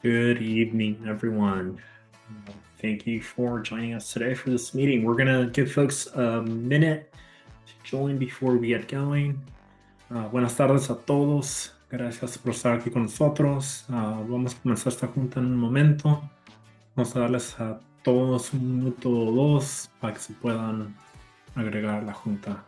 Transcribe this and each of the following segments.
Good evening, everyone. Thank you for joining us today for this meeting. We're going to give folks a minute to join before we get going. Buenas tardes a todos. Gracias por estar aquí con nosotros. Vamos a comenzar esta junta en un momento. Vamos a darles a todos un minuto o dos para que se puedan agregar a la junta.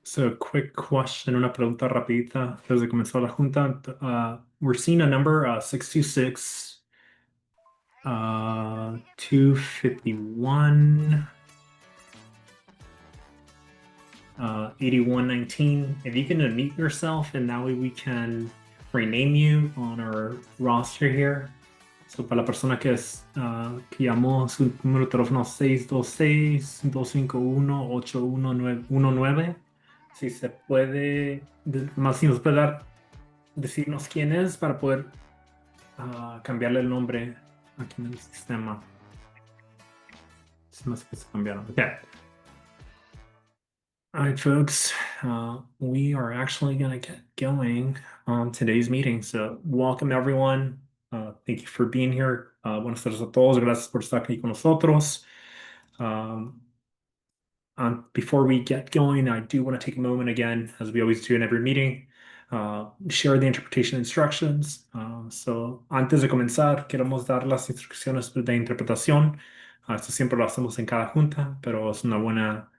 So, quick question, una pregunta rapidita desde que comenzó la junta. We're seeing a number 626, 251, 8119. If you can unmute yourself, and that way we can rename you on our roster here. So, para la persona que llamó su número de teléfono 626-251-8119. Si se puede, más si nos puede decirnos quién es para poder cambiarle el nombre aquí en el sistema. Se me hace que se cambiaron. Okay. All right, folks, we are actually going to get going on today's meeting. So welcome, everyone. Thank you for being here. Buenas tardes a todos. Gracias por estar aquí con nosotros. Before we get going, I do want to take a moment again, as we always do in every meeting, share the interpretation instructions. So, antes de comenzar, queremos dar las instrucciones de interpretación. Esto siempre lo hacemos en cada junta, pero es una buena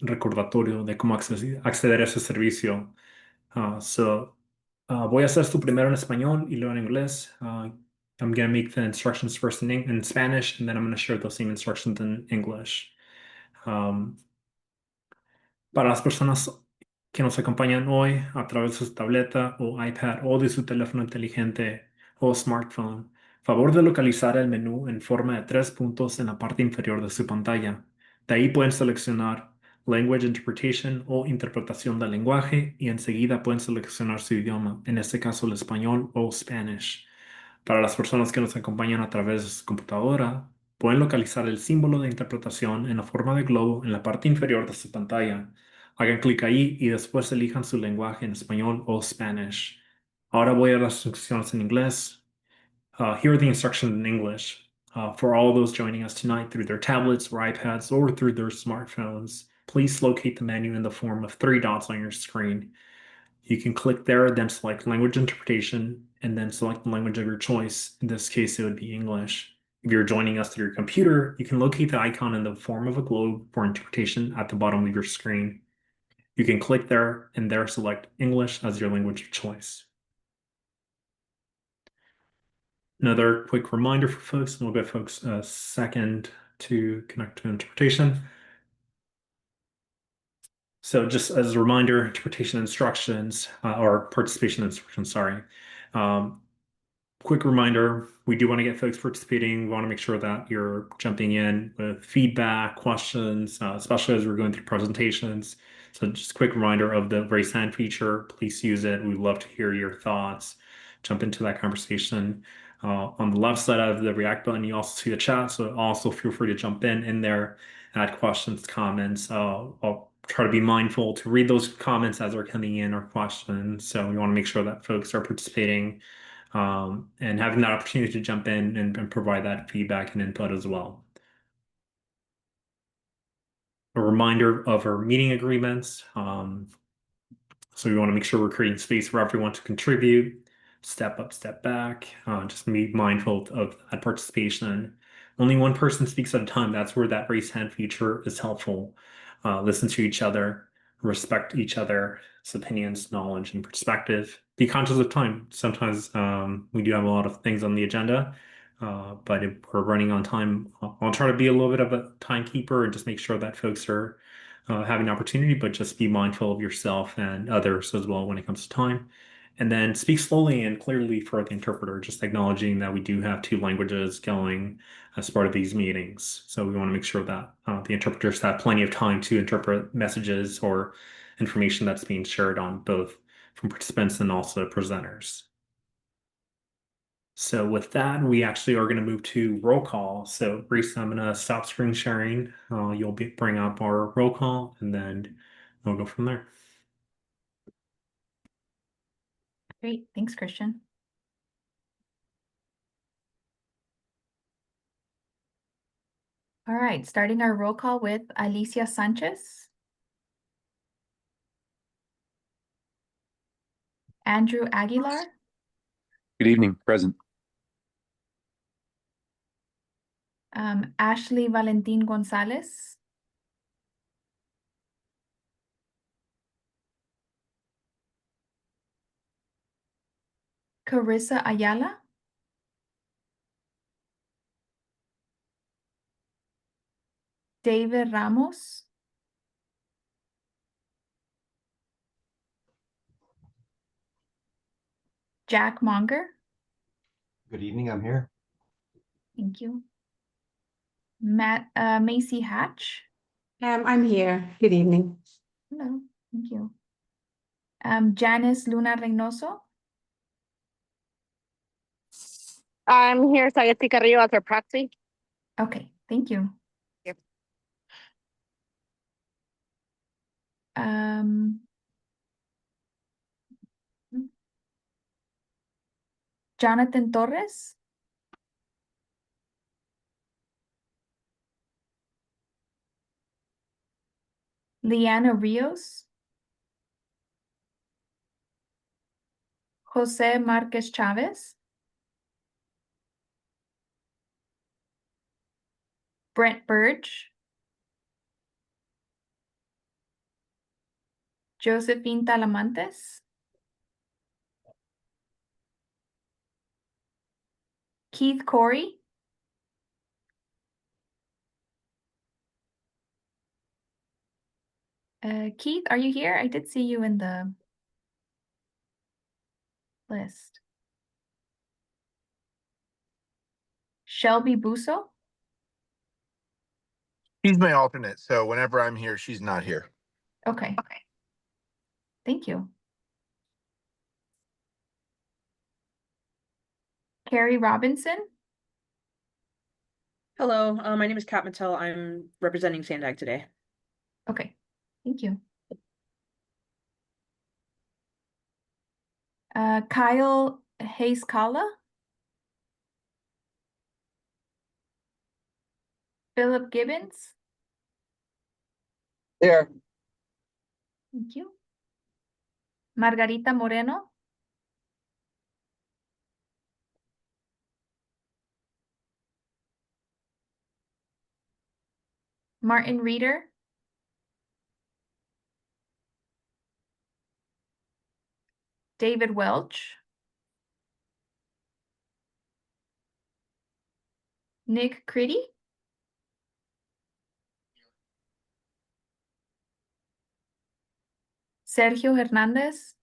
recordatorio de cómo acceder a ese servicio. Voy a hacer esto primero en español y luego en inglés. I'm going to make the instructions first in Spanish, and then I'm going to share those same instructions in English. Para las personas que nos acompañan hoy a través de su tableta o iPad o de su teléfono inteligente o smartphone, favor de localizar el menú en forma de 3 puntos en la parte inferior de su pantalla. De ahí pueden seleccionar Language Interpretation o interpretación del lenguaje y enseguida pueden seleccionar su idioma, en este caso el español o Spanish. Para las personas que nos acompañan a través de su computadora, pueden localizar el símbolo de interpretación en la forma de globo en la parte inferior de su pantalla. Hagan clic ahí y después elijan su lenguaje en español o Spanish. Ahora voy a las instrucciones en inglés. Here are the instructions in English. For all those joining us tonight through their tablets or iPads or through their smartphones, please locate the menu in the form of 3 dots on your screen. You can click there, then select Language Interpretation, and then select the language of your choice. In this case, it would be English. If you're joining us through your computer, you can locate the icon in the form of a globe for interpretation at the bottom of your screen. You can click there and there select English as your language of choice. Another quick reminder for folks, and we'll give folks a second to connect to interpretation. So just as a reminder, interpretation instructions, or participation instructions, sorry. Quick reminder, we do want to get folks participating. We want to make sure that you're jumping in with feedback, questions, especially as we're going through presentations. So just a quick reminder of the raise hand feature. Please use it. We'd love to hear your thoughts. Jump into that conversation. On the left side of the React button, you also see the chat. So also feel free to jump in there. add questions, comments. I'll try to be mindful to read those comments as they're coming in or questions. So we want to make sure that folks are participating and having that opportunity to jump in and provide that feedback and input as well. A reminder of our meeting agreements. So we want to make sure we're creating space for everyone to contribute, step up, step back, just be mindful of that participation. Only one person speaks at a time. That's where that raise hand feature is helpful. Listen to each other, respect each other's opinions, knowledge, and perspective. Be conscious of time. Sometimes we do have a lot of things on the agenda, but if we're running on time, I'll try to be a little bit of a timekeeper and just make sure that folks are having opportunity, but just be mindful of yourself and others as well when it comes to time. And then speak slowly and clearly for the interpreter, just acknowledging that we do have two languages going as part of these meetings. So we want to make sure that the interpreters have plenty of time to interpret messages or information that's being shared on both from participants and also presenters. So with that, we actually are going to move to roll call. So Reese, I'm going to stop screen sharing. You'll bring up our roll call and then we'll go from there. Great, thanks, Christian. All right, starting our roll call with Alicia Sanchez, Andrew Aguilar, Good evening, present. Ashley Valentin Gonzalez, Carissa Ayala, David Ramos, Jack Monger. Good evening, I'm here. Thank you. Macy Hatch. I'm here. Good evening. Hello, thank you. Janice Luna Reynoso. I'm here, Sayeti Carrillo, as our proxy. Okay, thank you. Yep. Jonathan Torres. Liana Rios. Jose Marquez Chavez. Brent Burge. Josephine Talamantes. Keith Corey. Keith, are you here? I did see you in the list. Shelby Busso. She's my alternate, so whenever I'm here, she's not here. Okay. Thank you. Carrie Robinson. Hello, my name is Kat Mattel. I'm representing Sandag today. Okay, thank you. Kyle Hayes-Kalla. Philip Gibbons. Here. Thank you. Margarita Moreno. Martin Reeder. David Welch. Nick Critty. Sergio Hernandez.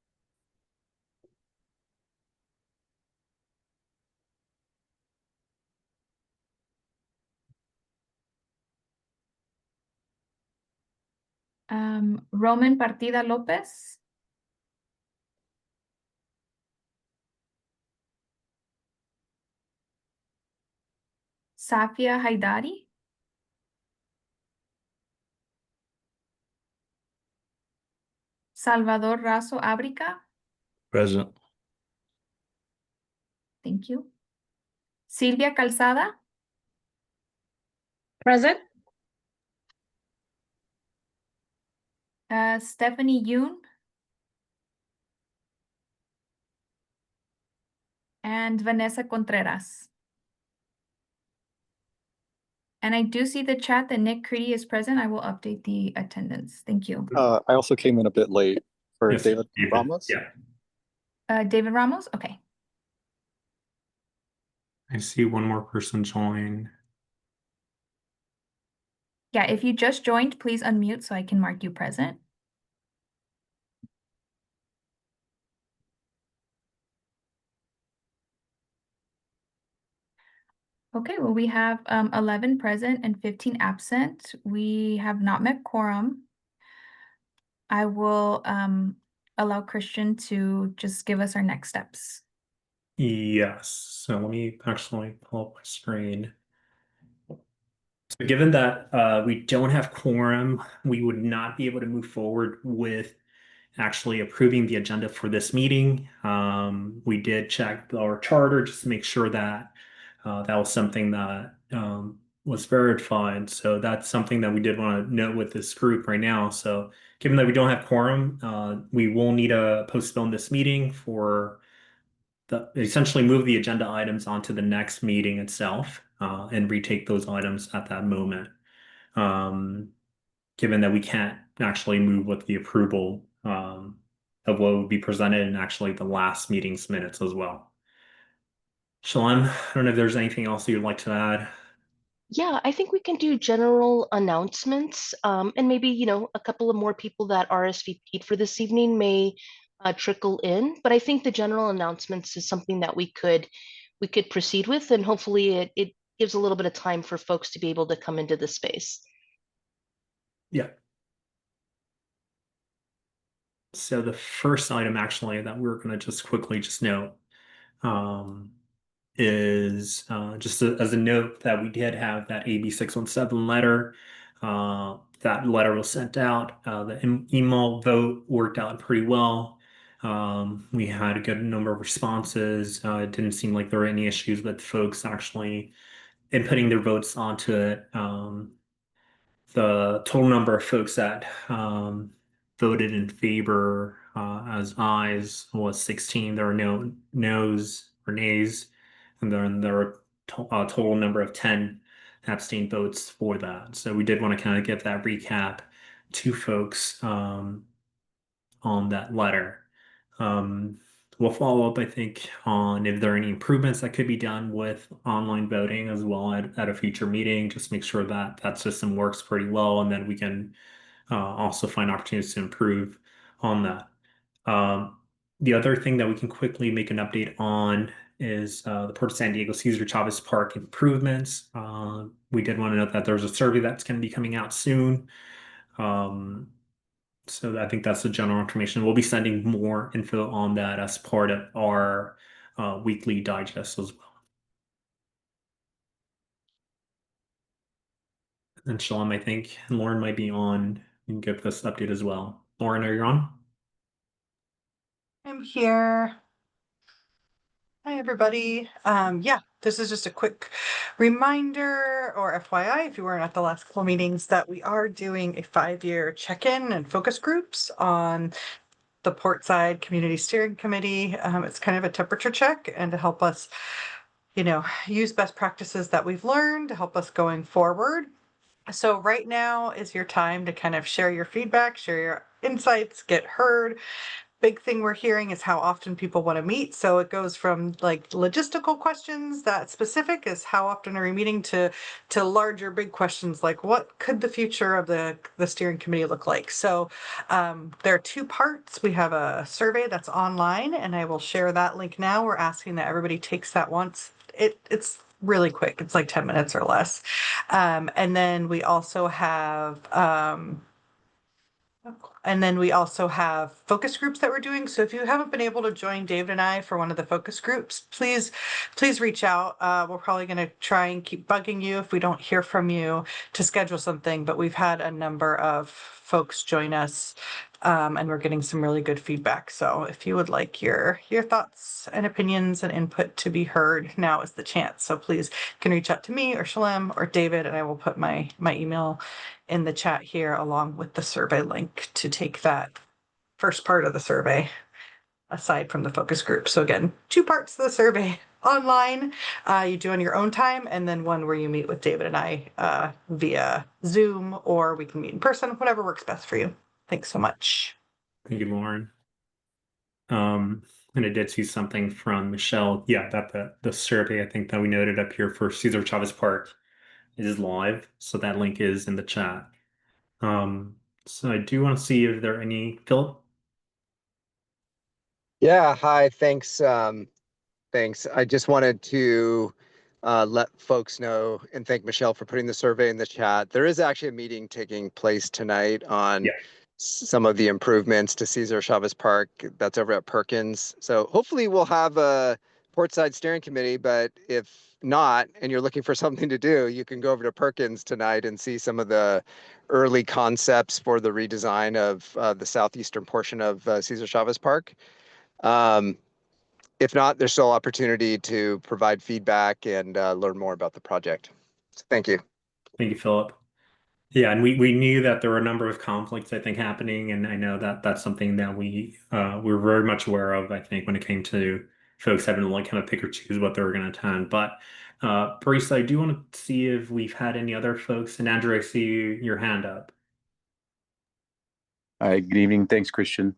Roman Partida Lopez. Safia Haidari. Salvador Razo Abrica. Present. Thank you. Silvia Calzada. Present. Stephanie Yoon. And Vanessa Contreras. And I do see the chat that Nick Creedy is present. I will update the attendance. Thank you. I also came in a bit late for Yes, David Ramos. Yeah. David Ramos? Okay. I see one more person join. Yeah, if you just joined, please unmute so I can mark you present. Okay, well, we have 11 present and 15 absent. We have not met quorum. I will allow Christian to just give us our next steps. Yes, so let me actually pull up my screen. So given that we don't have quorum, we would not be able to move forward with actually approving the agenda for this meeting. We did check our charter just to make sure that that was something that was verified. So that's something that we did want to note with this group right now. So given that we don't have quorum, we will need to postpone this meeting for essentially move the agenda items onto the next meeting itself and retake those items at that moment. Given that we can't actually move with the approval of what would be presented in actually the last meeting's minutes as well. Shalem, I don't know if there's anything else you'd like to add. Yeah, I think we can do general announcements, and maybe, a couple of more people that RSVP'd for this evening may trickle in. But I think the general announcements is something that we could proceed with, and hopefully it gives a little bit of time for folks to be able to come into the space. Yeah. So the first item actually that we're going to just quickly note is just as a note that we did have that AB617 letter. That letter was sent out. The email vote worked out pretty well. We had a good number of responses. It didn't seem like there were any issues with folks actually inputting their votes onto it. The total number of folks that voted in favor as ayes was 16. There were no no's or nays, and then there were a total number of 10 abstained votes for that. So we did want to kind of give that recap to folks on that letter. We'll follow up, I think, on if there are any improvements that could be done with online voting as well at a future meeting. Just make sure that that system works pretty well, and then we can also find opportunities to improve on that. The other thing that we can quickly make an update on is the Port of San Diego Cesar Chavez Park improvements. We did want to note that there's a survey that's going to be coming out soon. So I think that's the general information. We'll be sending more info on that as part of our weekly digest as well. And Shalom, I think Lauren might be on. You can give this update as well. Lauren, are you on? I'm here. Hi, everybody. Yeah, this is just a quick reminder or FYI, if you weren't at the last couple meetings, that we are doing a 5-year check-in and focus groups on the Portside Community Steering Committee. It's kind of a temperature check and to help us, use best practices that we've learned to help us going forward. So right now is your time to kind of share your feedback, share your insights, get heard. Big thing we're hearing is how often people want to meet. So it goes from like logistical questions that specific is how often are we meeting to larger big questions like what could the future of the steering committee look like. So there are 2 parts. We have a survey that's online and I will share that link now. We're asking that everybody takes that once. It's really quick. It's like 10 minutes or less. And then we also have focus groups that we're doing. So if you haven't been able to join David and I for one of the focus groups, please reach out. We're probably going to try and keep bugging you if we don't hear from you to schedule something. But we've had a number of folks join us and we're getting some really good feedback. So if you would like your thoughts and opinions and input to be heard, now is the chance. So please, you can reach out to me or Shalem or David, and I will put my email in the chat here along with the survey link to take that first part of the survey aside from the focus group. So again, 2 parts of the survey online, you do on your own time, and then one where you meet with David and I via Zoom, or we can meet in person, whatever works best for you. Thanks so much. Thank you, Lauren. And I did see something from Michelle. Yeah, that the survey I think that we noted up here for Cesar Chavez Park is live, so that link is in the chat. So I do want to see if there are any, Philip. Yeah, hi, thanks. Thanks. I just wanted to let folks know and thank Michelle for putting the survey in the chat. There is actually a meeting taking place tonight on some of the improvements to Cesar Chavez Park. That's over at Perkins. So hopefully we'll have a Portside steering committee, but if not, and you're looking for something to do, you can go over to Perkins tonight and see some of the early concepts for the redesign of the southeastern portion of Cesar Chavez Park. If not, there's still opportunity to provide feedback and learn more about the project. So thank you. Thank you, Philip. Yeah, and we knew that there were a number of conflicts, I think, happening, and I know that that's something that we were very much aware of, I think, when it came to folks having to like kind of pick or choose what they were going to attend. But Parisa, I do want to see if we've had any other folks. And Andrew, I see your hand up. Hi, good evening. Thanks, Christian.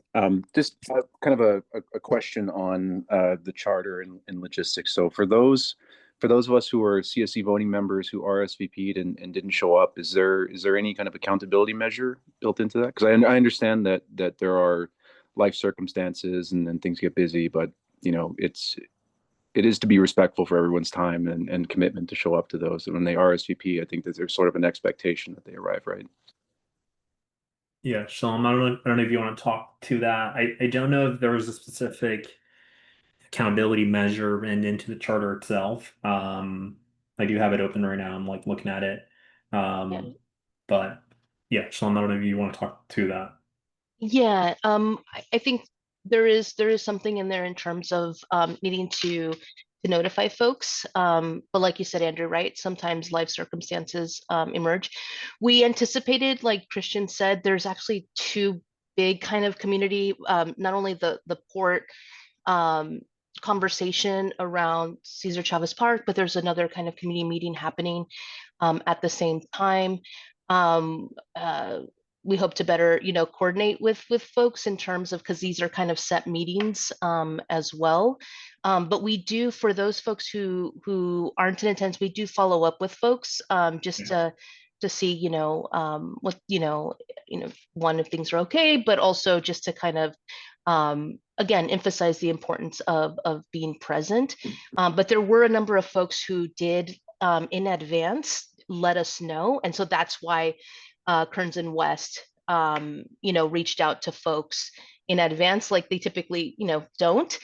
Just kind of a question on the charter and logistics. So for those of us who are CSE voting members who RSVP'd and didn't show up, is there any kind of accountability measure built into that? Because I understand that there are life circumstances and things get busy, but you know it is to be respectful for everyone's time and commitment to show up to those. And when they RSVP, I think that there's sort of an expectation that they arrive, right? Yeah, Shalom, I don't know if you want to talk to that. I don't know if there was a specific accountability measure and into the charter itself. I do have it open right now. I'm like looking at it. But yeah, Shalom, I don't know if you want to talk to that. Yeah, I think there is something in there in terms of needing to notify folks. But like you said, Andrew, right? Sometimes life circumstances emerge. We anticipated, like Christian said, there's actually 2 big kind of community, not only the port conversation around Cesar Chavez Park, but there's another kind of community meeting happening at the same time. We hope to better, coordinate with folks in terms of, because these are kind of set meetings as well. But we do, for those folks who aren't in attendance, we do follow up with folks just to see, what, one, if things are okay, but also just to kind of, again, emphasize the importance of being present. But there were a number of folks who did in advance let us know. And so that's why Kearns and West, reached out to folks in advance, like they typically, don't,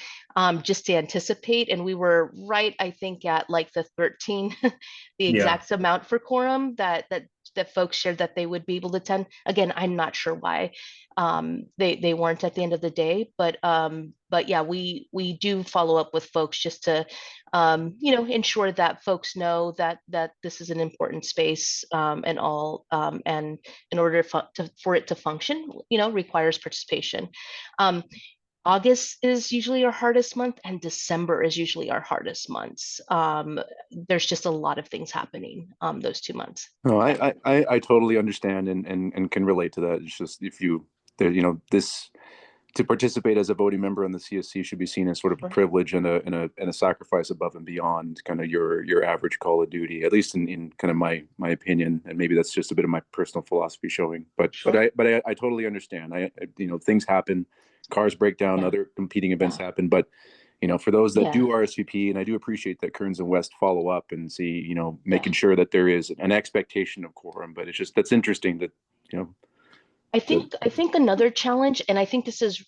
just to anticipate. And we were right, I think, at like the 13, the exact amount for quorum that folks shared that they would be able to attend. Again, I'm not sure why they weren't at the end of the day, but yeah, we do follow up with folks just to ensure that folks know that this is an important space and all, and in order for it to function, requires participation. August is usually our hardest month, and December is usually our hardest months. There's just a lot of things happening those 2 months. No, I totally understand and can relate to that. It's just this to participate as a voting member on the CSC should be seen as sort of a privilege and a sacrifice above and beyond kind of your average call of duty, at least in kind of my opinion, and maybe that's just a bit of my personal philosophy showing. But I totally understand. Things happen. Cars break down, other competing events happen, but for those that do RSVP, and I do appreciate that Kearns and West follow up and see, making sure that there is an expectation of quorum. But it's just, that's interesting that I think another challenge, and I think this is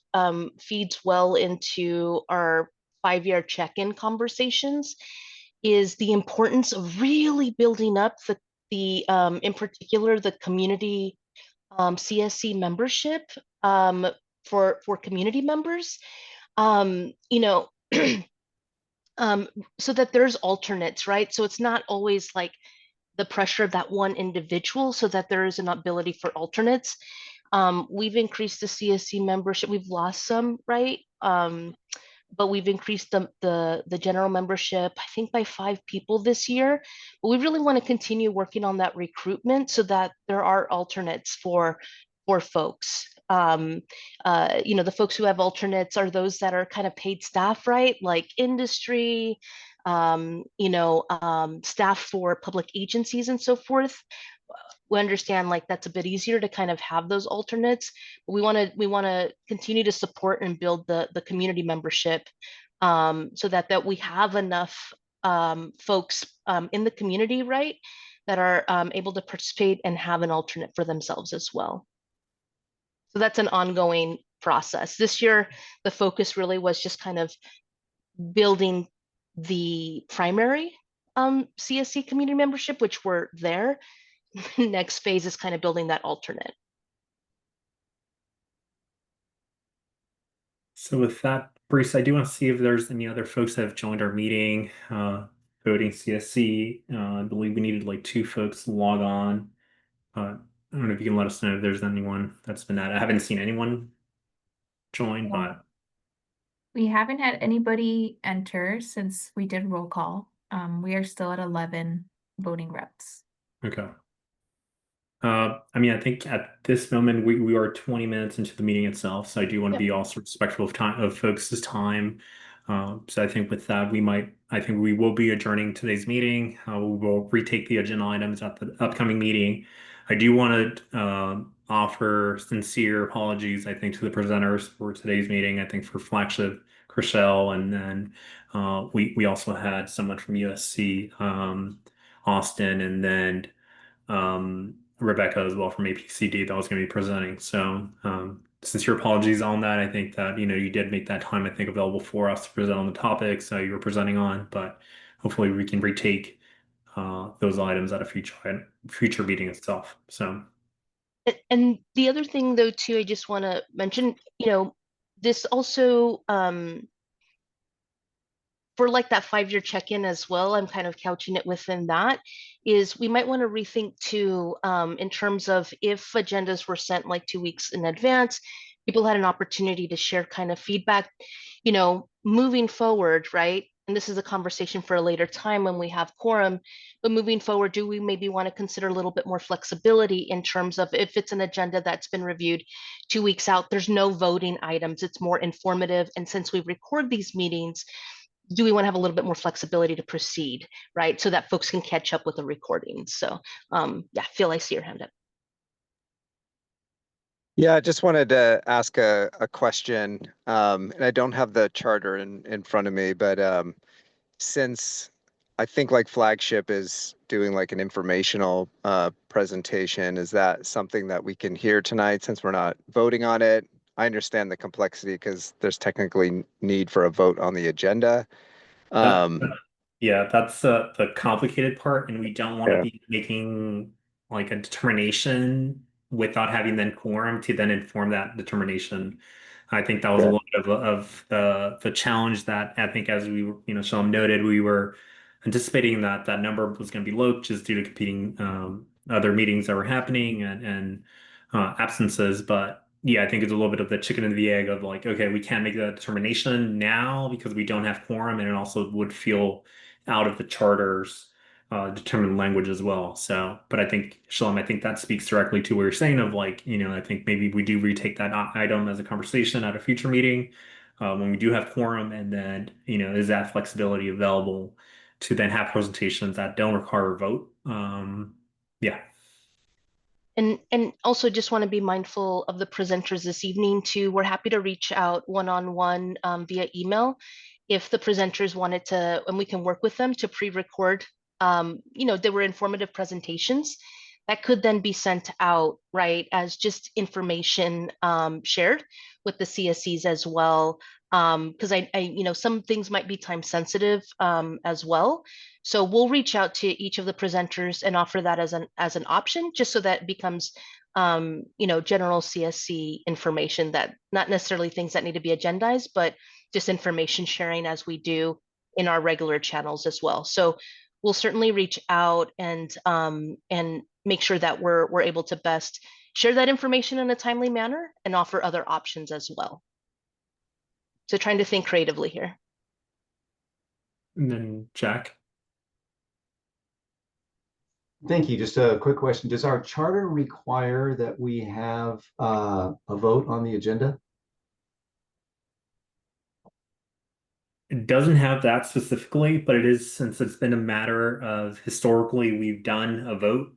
feeds well into our 5-year check-in conversations, is the importance of really building up the in particular the community CSC membership for community members. You know, so that there's alternates, right? So it's not always like the pressure of that one individual, so that there is an ability for alternates. We've increased the CSC membership. We've lost some, right? But we've increased the general membership, I think, by 5 people this year. But we really want to continue working on that recruitment so that there are alternates for folks. You know, the folks who have alternates are those that are kind of paid staff, right? Like industry, you know, staff for public agencies and so forth. We understand like that's a bit easier to kind of have those alternates, but we want to continue to support and build the community membership, so that we have enough folks in the community, right, that are able to participate and have an alternate for themselves as well. So that's an ongoing process. This year, the focus really was just kind of building the primary CSC community membership, which were there. Next phase is kind of building that alternate. So with that, Bruce, I do want to see if there's any other folks that have joined our meeting, voting CSC. I believe we needed like 2 folks to log on. I don't know if you can let us know if there's anyone that's been added. I haven't seen anyone join, but We haven't had anybody enter since we did roll call. We are still at 11 voting reps. okay. I mean, I think at this moment we are 20 minutes into the meeting itself, so I do want to be also respectful of time of folks' time. So I think with that, I think we will be adjourning today's meeting. We will retake the agenda items at the upcoming meeting. I do want to offer sincere apologies, I think, to the presenters for today's meeting. I think for Flagship, Chriselle, and then we also had someone from USC, Austin, and then Rebecca as well from APCD that was going to be presenting. So sincere apologies on that. I think that, you know, you did make that time, I think, available for us to present on the topics you were presenting on, but hopefully we can retake those items at a future meeting itself. So. And the other thing though, too, I just want to mention, you know, this also, for like that 5-year check-in as well, I'm kind of couching it within that, is we might want to rethink too, in terms of if agendas were sent like 2 weeks in advance, people had an opportunity to share kind of feedback, you know, moving forward, right? And this is a conversation for a later time when we have quorum, but moving forward, do we maybe want to consider a little bit more flexibility in terms of if it's an agenda that's been reviewed 2 weeks out, there's no voting items, it's more informative. And since we record these meetings, do we want to have a little bit more flexibility to proceed, right? So that folks can catch up with the recordings. So yeah, Phil, I see your hand up. Yeah, I just wanted to ask a question, and I don't have the charter in front of me, but since I think like Flagship is doing like an informational presentation, is that something that we can hear tonight since we're not voting on it? I understand the complexity because there's technically need for a vote on the agenda. Yeah, that's the complicated part, and we don't want to be making like a determination without having then quorum to then inform that determination. I think that was a little bit of the challenge that I think, as we, you know, Shalom noted, we were anticipating that that number was going to be low just due to competing other meetings that were happening and absences. But yeah, I think it's a little bit of the chicken and the egg of like, okay, we can't make that determination now because we don't have quorum, and it also would feel out of the charter's determined language as well. So, but I think, Shalom, I think that speaks directly to what you're saying of like, you know, I think maybe we do retake that item as a conversation at a future meeting when we do have quorum, and then, you know, is that flexibility available to then have presentations that don't require a vote? Yeah. And also just want to be mindful of the presenters this evening too. We're happy to reach out one-on-one via email if the presenters wanted to, and we can work with them to pre-record. You know, there were informative presentations that could then be sent out, right, as just information shared with the CSCs as well. Because I, you know, some things might be time sensitive as well. So we'll reach out to each of the presenters and offer that as an option, just so that it becomes general CSC information, that not necessarily things that need to be agendized, but just information sharing as we do in our regular channels as well. So we'll certainly reach out and make sure that we're able to best share that information in a timely manner and offer other options as well. So trying to think creatively here. And then Jack. Thank you. Just a quick question. Does our charter require that we have a vote on the agenda? It doesn't have that specifically, but it is, since it's been a matter of historically we've done a vote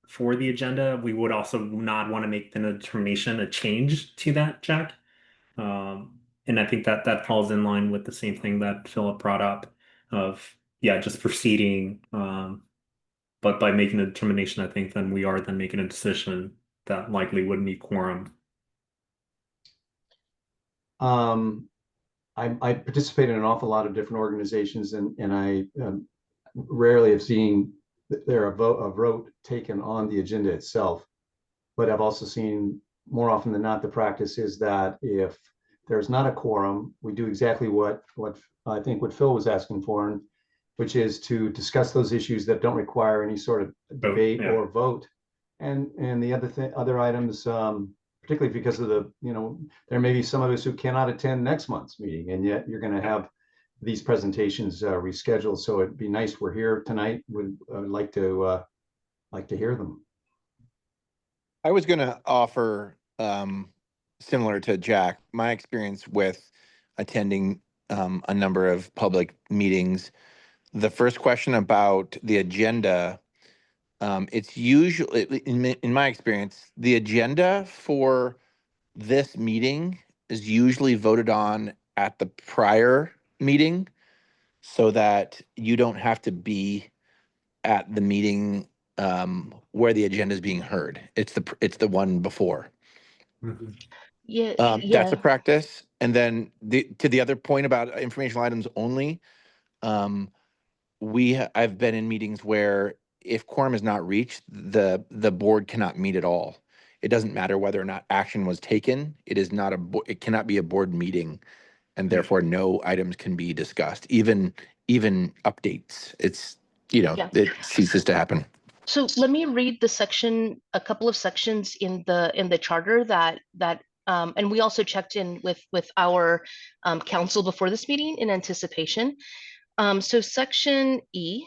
for the agenda, we would also not want to make the determination a change to that, Jack. And I think that falls in line with the same thing that Philip brought up of, yeah, just proceeding. But by making a determination, I think then we are then making a decision that likely would need quorum. I participate in an awful lot of different organizations, and I rarely have seen there a vote taken on the agenda itself. But I've also seen, more often than not, the practice is that if there's not a quorum, we do exactly what I think what Phil was asking for, which is to discuss those issues that don't require any sort of debate or vote. And the other items, particularly because of there may be some of us who cannot attend next month's meeting, and yet you're going to have these presentations rescheduled. So it'd be nice we're here tonight. Would like to hear them. I was going to offer, similar to Jack, my experience with attending a number of public meetings. The first question about the agenda, it's usually, in my experience, the agenda for this meeting is usually voted on at the prior meeting so that you don't have to be at the meeting where the agenda is being heard. It's the one before. Mm-hmm. That's a practice. And then to the other point about informational items only, I've been in meetings where if quorum is not reached, the board cannot meet at all. It doesn't matter whether or not action was taken. It cannot be a board meeting, and therefore no items can be discussed. Even updates. It ceases to happen. So let me read a couple of sections in the charter that and we also checked in with our council before this meeting in anticipation. So section E,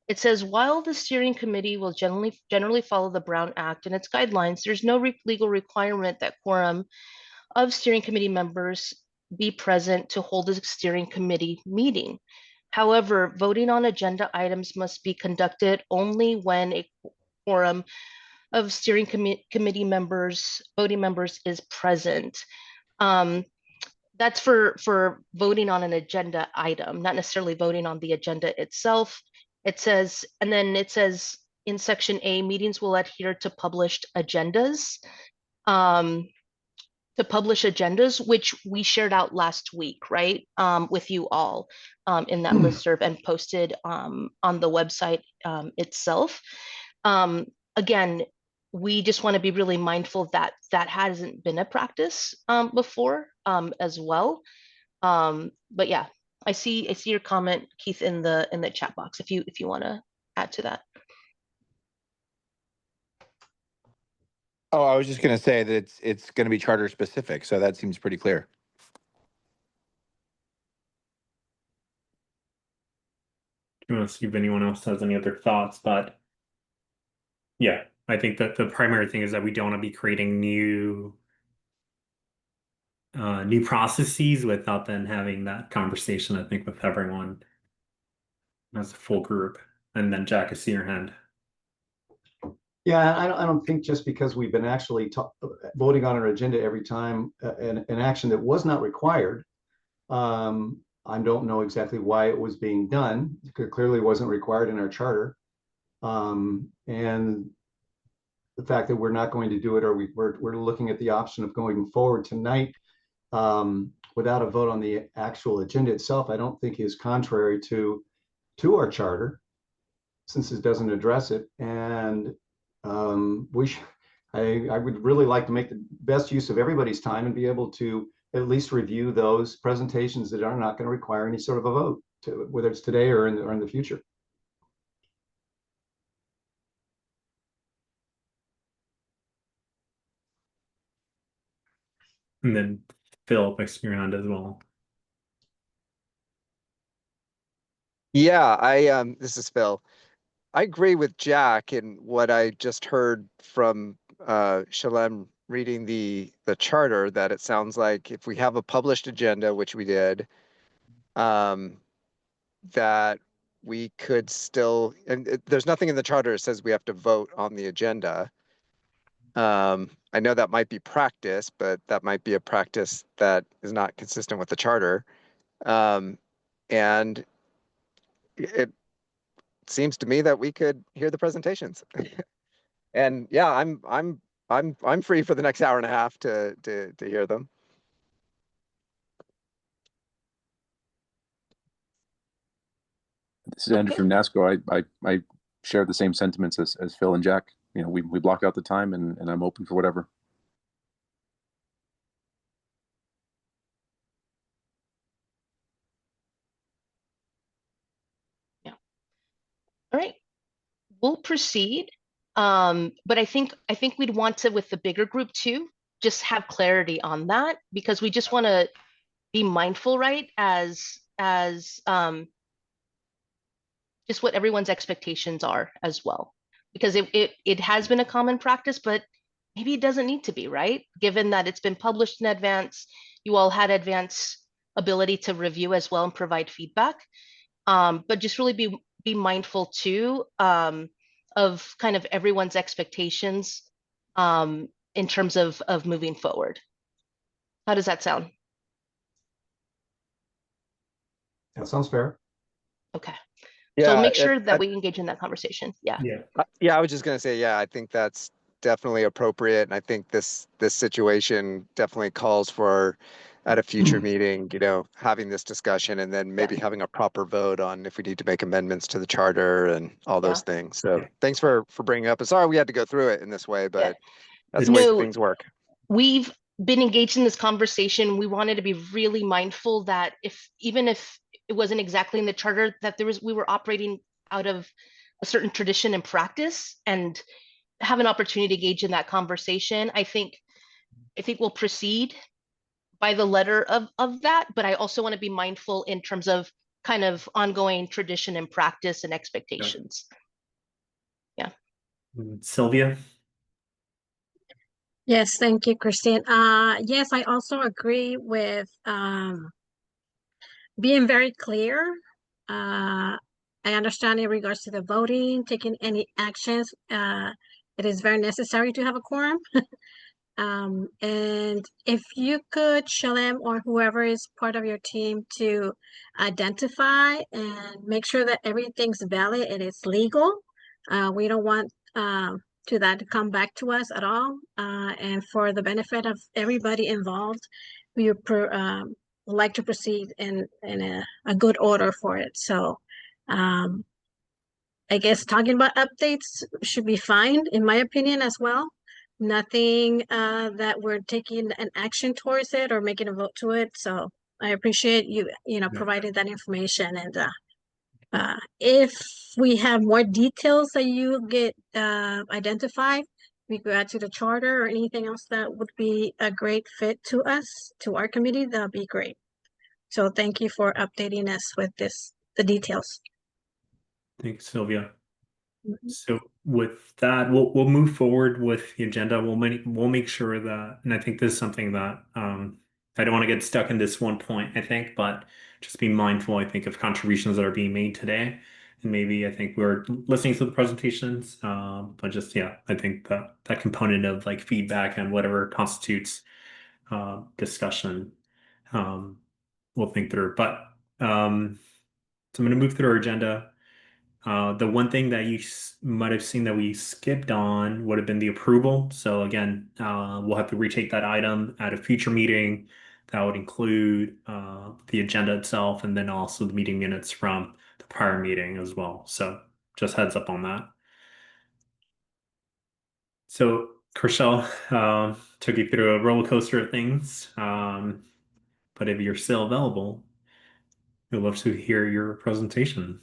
it says, while the steering committee will generally follow the Brown Act and its guidelines, there's no legal requirement that quorum of steering committee members be present to hold a steering committee meeting. However, voting on agenda items must be conducted only when a quorum of steering committee members, voting members, is present. That's for voting on an agenda item, not necessarily voting on the agenda itself. It says in section A, meetings will adhere to published agendas. Which we shared out last week, right, with you all in that listserv and posted on the website itself. Again, we just want to be really mindful that that hasn't been a practice before as well. But yeah, I see your comment, Keith, in the chat box if you want to add to that. Oh, I was just going to say that it's going to be charter specific, so that seems pretty clear. You want to see if anyone else has any other thoughts, but yeah, I think that the primary thing is that we don't want to be creating new processes without then having that conversation, I think, with everyone as a full group. And then Jack, I see your hand. Yeah, I don't think just because we've been actually voting on our agenda every time an action that was not required. I don't know exactly why it was being done. It clearly wasn't required in our charter. And the fact that we're not going to do it, or we're looking at the option of going forward tonight without a vote on the actual agenda itself, I don't think is contrary to our charter, since it doesn't address it. And I would really like to make the best use of everybody's time and be able to at least review those presentations that are not going to require any sort of a vote, whether it's today or in the future. And then Phil, next to your hand as well. Yeah, this is Phil. I agree with Jack in what I just heard from Shalem reading the charter, that it sounds like if we have a published agenda, which we did, that we could still, and there's nothing in the charter that says we have to vote on the agenda. I know that might be practice, but that might be a practice that is not consistent with the charter. And it seems to me that we could hear the presentations. And yeah, I'm free for the next hour and a half to hear them. This is Andrew from NASCO. I share the same sentiments as Phil and Jack. You know, we block out the time, and I'm open for whatever. Yeah. All right, we'll proceed. But I think we'd want to, with the bigger group too, just have clarity on that, because we just want to be mindful, right? As just what everyone's expectations are as well, because it has been a common practice, but maybe it doesn't need to be, right? Given that it's been published in advance, you all had advance ability to review as well and provide feedback. But just really be mindful too, of kind of everyone's expectations in terms of moving forward. How does that sound? That sounds fair. Okay. Yeah, So make sure that we engage in that conversation. Yeah. Yeah, I was just gonna say, yeah, I think that's definitely appropriate, and I think this situation definitely calls for, at a future meeting, you know, having this discussion and then maybe having a proper vote on if we need to make amendments to the charter and all those things. So thanks for bringing up. And sorry we had to go through it in this way, but that's the way things work. We've been engaged in this conversation. We wanted to be really mindful that even if it wasn't exactly in the charter, that we were operating out of a certain tradition and practice, and have an opportunity to engage in that conversation. I think we'll proceed by the letter of that, but I also want to be mindful in terms of kind of ongoing tradition and practice and expectations. Yeah. Sylvia? Yes, thank you, Christine. Yes, I also agree with being very clear. I understand in regards to the voting, taking any actions, it is very necessary to have a quorum. And if you could, Shalem, or whoever is part of your team, to identify and make sure that everything's valid and it's legal. We don't want that to come back to us at all. And for the benefit of everybody involved, we would like to proceed in a good order for it. So I guess talking about updates should be fine, in my opinion, as well. Nothing that we're taking an action towards it or making a vote to it. So I appreciate you providing that information. And if we have more details that you get identified, we could add to the charter or anything else that would be a great fit to us, to our committee, that'd be great. So thank you for updating us with the details. Thanks, Sylvia. So with that, we'll move forward with the agenda. We'll make sure that, and I think this is something that I don't want to get stuck in this one point, I think, but just be mindful, I think, of contributions that are being made today. And maybe I think we're listening to the presentations, but just, yeah, I think that component of like feedback and whatever constitutes discussion, we'll think through. But so I'm going to move through our agenda. The one thing that you might have seen that we skipped on would have been the approval. So again, we'll have to retake that item at a future meeting. That would include the agenda itself and then also the meeting minutes from the prior meeting as well. So just heads up on that. So Chriselle took you through a roller coaster of things, but if you're still available, we'd love to hear your presentation.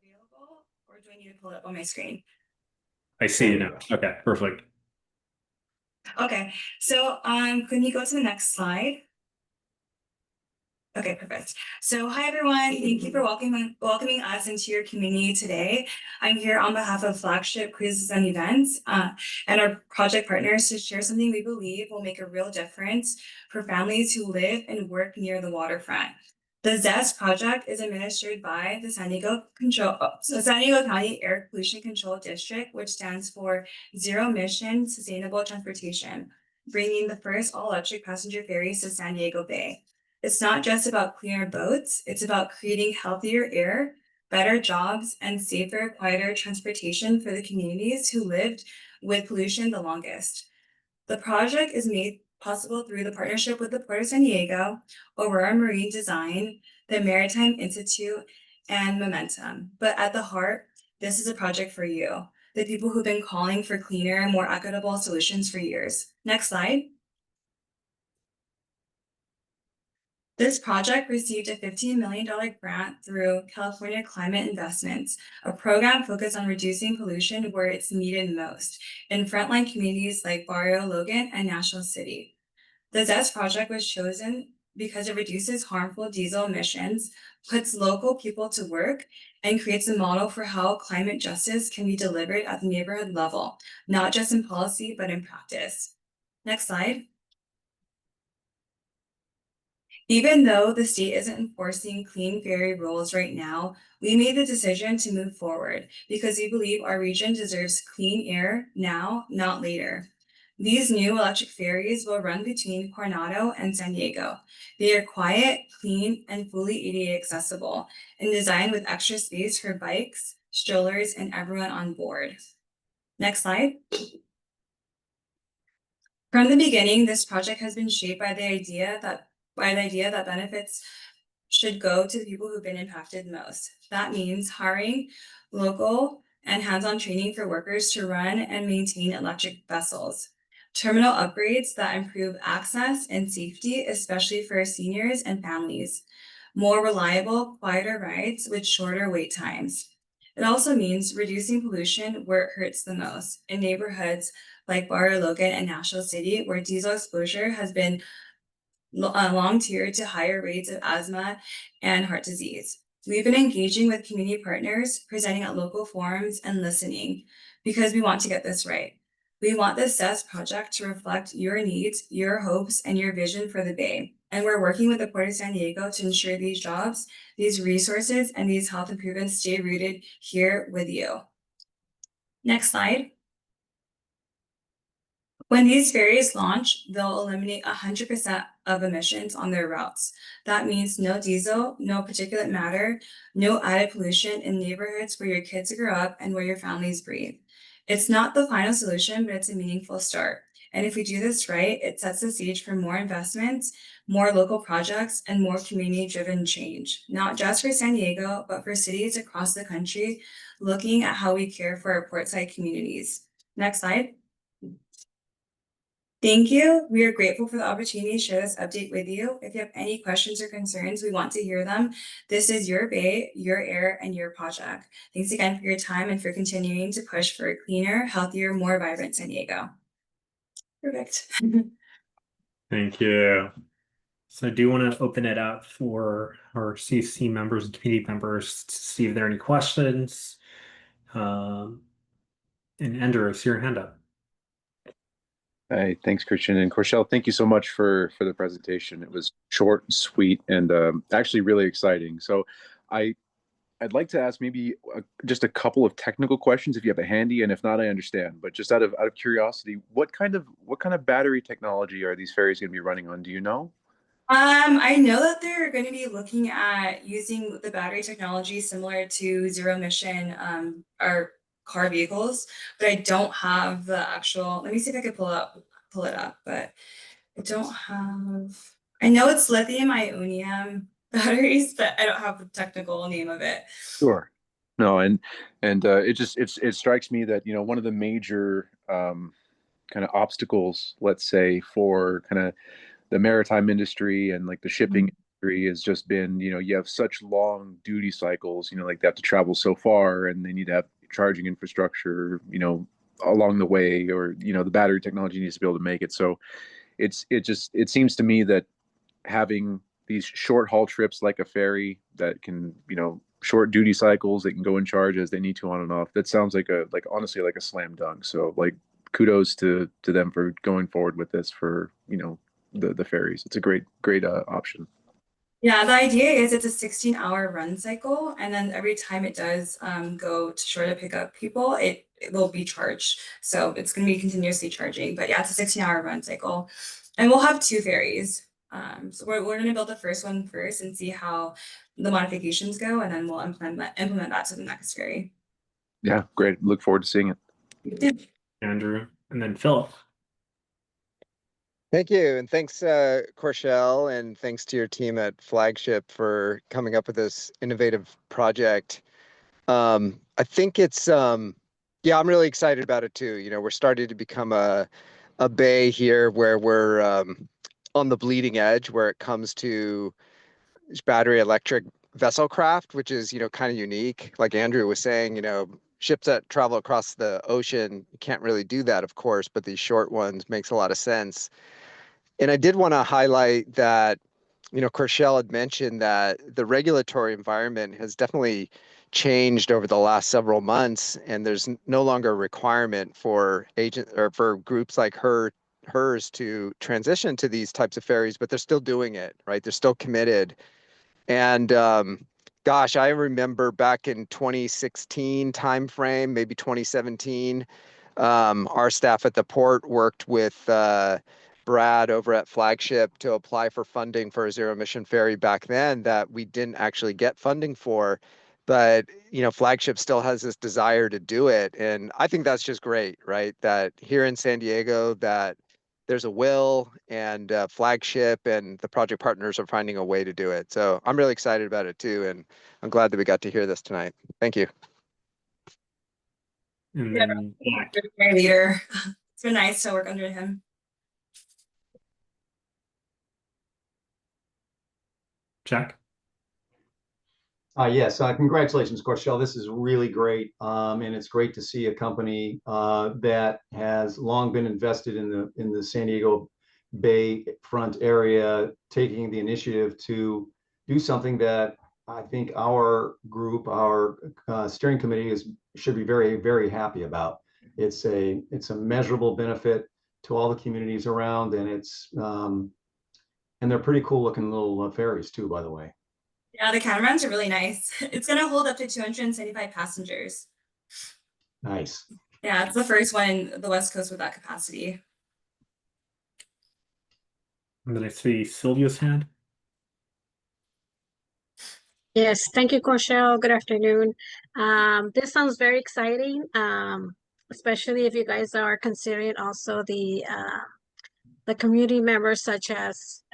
Available, or do I need to pull it up on my screen? I see you now. Okay, perfect. Okay, so can you go to the next slide? Okay, perfect. So hi everyone, thank you for welcoming us into your community today. I'm here on behalf of Flagship Cruises and Events and our project partners to share something we believe will make a real difference for families who live and work near the waterfront. The ZEST project is administered by the San Diego County Air Pollution Control District, which stands for Zero Emission Sustainable Transportation, bringing the first all-electric passenger ferries to San Diego Bay. It's not just about cleaner boats, it's about creating healthier air, better jobs, and safer, quieter transportation for the communities who lived with pollution the longest. The project is made possible through the partnership with the Port of San Diego, Aurora Marine Design, the Maritime Institute, and Momentum. But at the heart, this is a project for you, the people who've been calling for cleaner, more equitable solutions for years. Next slide. This project received a $15 million grant through California Climate Investments, a program focused on reducing pollution where it's needed most, in frontline communities like Barrio Logan and National City. The ZEST project was chosen because it reduces harmful diesel emissions, puts local people to work, and creates a model for how climate justice can be delivered at the neighborhood level, not just in policy, but in practice. Next slide. Even though the state isn't enforcing clean ferry rules right now, we made the decision to move forward because we believe our region deserves clean air now, not later. These new electric ferries will run between Coronado and San Diego. They are quiet, clean, and fully ADA accessible, and designed with extra space for bikes, strollers, and everyone on board. Next slide. From the beginning, this project has been shaped by the idea that benefits should go to the people who've been impacted most. That means hiring local and hands-on training for workers to run and maintain electric vessels, terminal upgrades that improve access and safety, especially for seniors and families, more reliable, quieter rides with shorter wait times. It also means reducing pollution where it hurts the most, in neighborhoods like Barrio Logan and National City, where diesel exposure has been long tiered to higher rates of asthma and heart disease. We've been engaging with community partners, presenting at local forums, and listening because we want to get this right. We want this ZEST project to reflect your needs, your hopes, and your vision for the Bay. And we're working with the Port of San Diego to ensure these jobs, these resources, and these health improvements stay rooted here with you. Next slide. When these ferries launch, they'll eliminate 100% of emissions on their routes. That means no diesel, no particulate matter, no added pollution in neighborhoods where your kids grow up and where your families breathe. It's not the final solution, but it's a meaningful start. And if we do this right, it sets the stage for more investments, more local projects, and more community-driven change, not just for San Diego, but for cities across the country, looking at how we care for our portside communities. Next slide. Thank you. We are grateful for the opportunity to share this update with you. If you have any questions or concerns, we want to hear them. This is your Bay, your air, and your project. Thanks again for your time and for continuing to push for a cleaner, healthier, more vibrant San Diego. Perfect. Thank you. So I do want to open it up for our CC members and community members to see if there are any questions. And Ender, I see your hand up. Hey, thanks, Christian. And Corshell, thank you so much for the presentation. It was short and sweet and actually really exciting. So I'd like to ask maybe just a couple of technical questions if you have a handy, and if not, I understand. But just out of curiosity, what kind of battery technology are these ferries going to be running on? Do you know? I know that they're going to be looking at using the battery technology similar to zero emission or car vehicles, but I don't have the actual. Let me see if I could pull it up, but I don't have. I know it's lithium ionium batteries, but I don't have the technical name of it. Sure. No, and it strikes me that, you know, one of the major kind of obstacles, let's say, for kind of the maritime industry and like the shipping industry has just been, you know, you have such long duty cycles, you know, like they have to travel so far and they need to have charging infrastructure, you know, along the way, or, you know, the battery technology needs to be able to make it. So it seems to me that having these short haul trips like a ferry that can, you know, short duty cycles that can go in charge as they need to on and off, that sounds like honestly like a slam dunk. So like kudos to them for going forward with this for, you know, the ferries. It's a great option. Yeah, the idea is it's a 16-hour run cycle, and then every time it does go to shore to pick up people, it will be charged. So it's going to be continuously charging. But yeah, it's a 16-hour run cycle, and we'll have 2 ferries. So we're going to build the first one first and see how the modifications go, and then we'll implement that to the next ferry. Yeah, great. Look forward to seeing it. Andrew, and then Philip. Thank you. And thanks, Corshell, and thanks to your team at Flagship for coming up with this innovative project. I think it's, yeah, I'm really excited about it too. You know, we're starting to become a bay here where we're on the bleeding edge where it comes to battery electric vessel craft, which is, you know, kind of unique. Like Andrew was saying, you know, ships that travel across the ocean, you can't really do that, of course, but these short ones makes a lot of sense. And I did want to highlight that, you know, Corshell had mentioned that the regulatory environment has definitely changed over the last several months, and there's no longer a requirement for for groups like hers to transition to these types of ferries, but they're still doing it, right? They're still committed. And gosh, I remember back in 2016 timeframe, maybe 2017, our staff at the port worked with Brad over at Flagship to apply for funding for a zero emission ferry back then that we didn't actually get funding for. But, you know, Flagship still has this desire to do it. And I think that's just great, right? That here in San Diego, that there's a will, and Flagship and the project partners are finding a way to do it. So I'm really excited about it too. And I'm glad that we got to hear this tonight. Thank you. And then Jack. Great leader. It's been nice to work under him. Jack. Yes, congratulations, Corshell. This is really great, and it's great to see a company that has long been invested in the San Diego Bay front area taking the initiative to do something that I think our group, our steering committee, should be very, very happy about. It's a measurable benefit to all the communities around, and and they're pretty cool looking little ferries too, by the way. Yeah, the catamarans are really nice. It's going to hold up to 275 passengers. Nice. Yeah, it's the first one in the West Coast with that capacity. And then I see Sylvia's hand. Yes, thank you, Corshell. Good afternoon. This sounds very exciting, especially if you guys are considering also the community members such as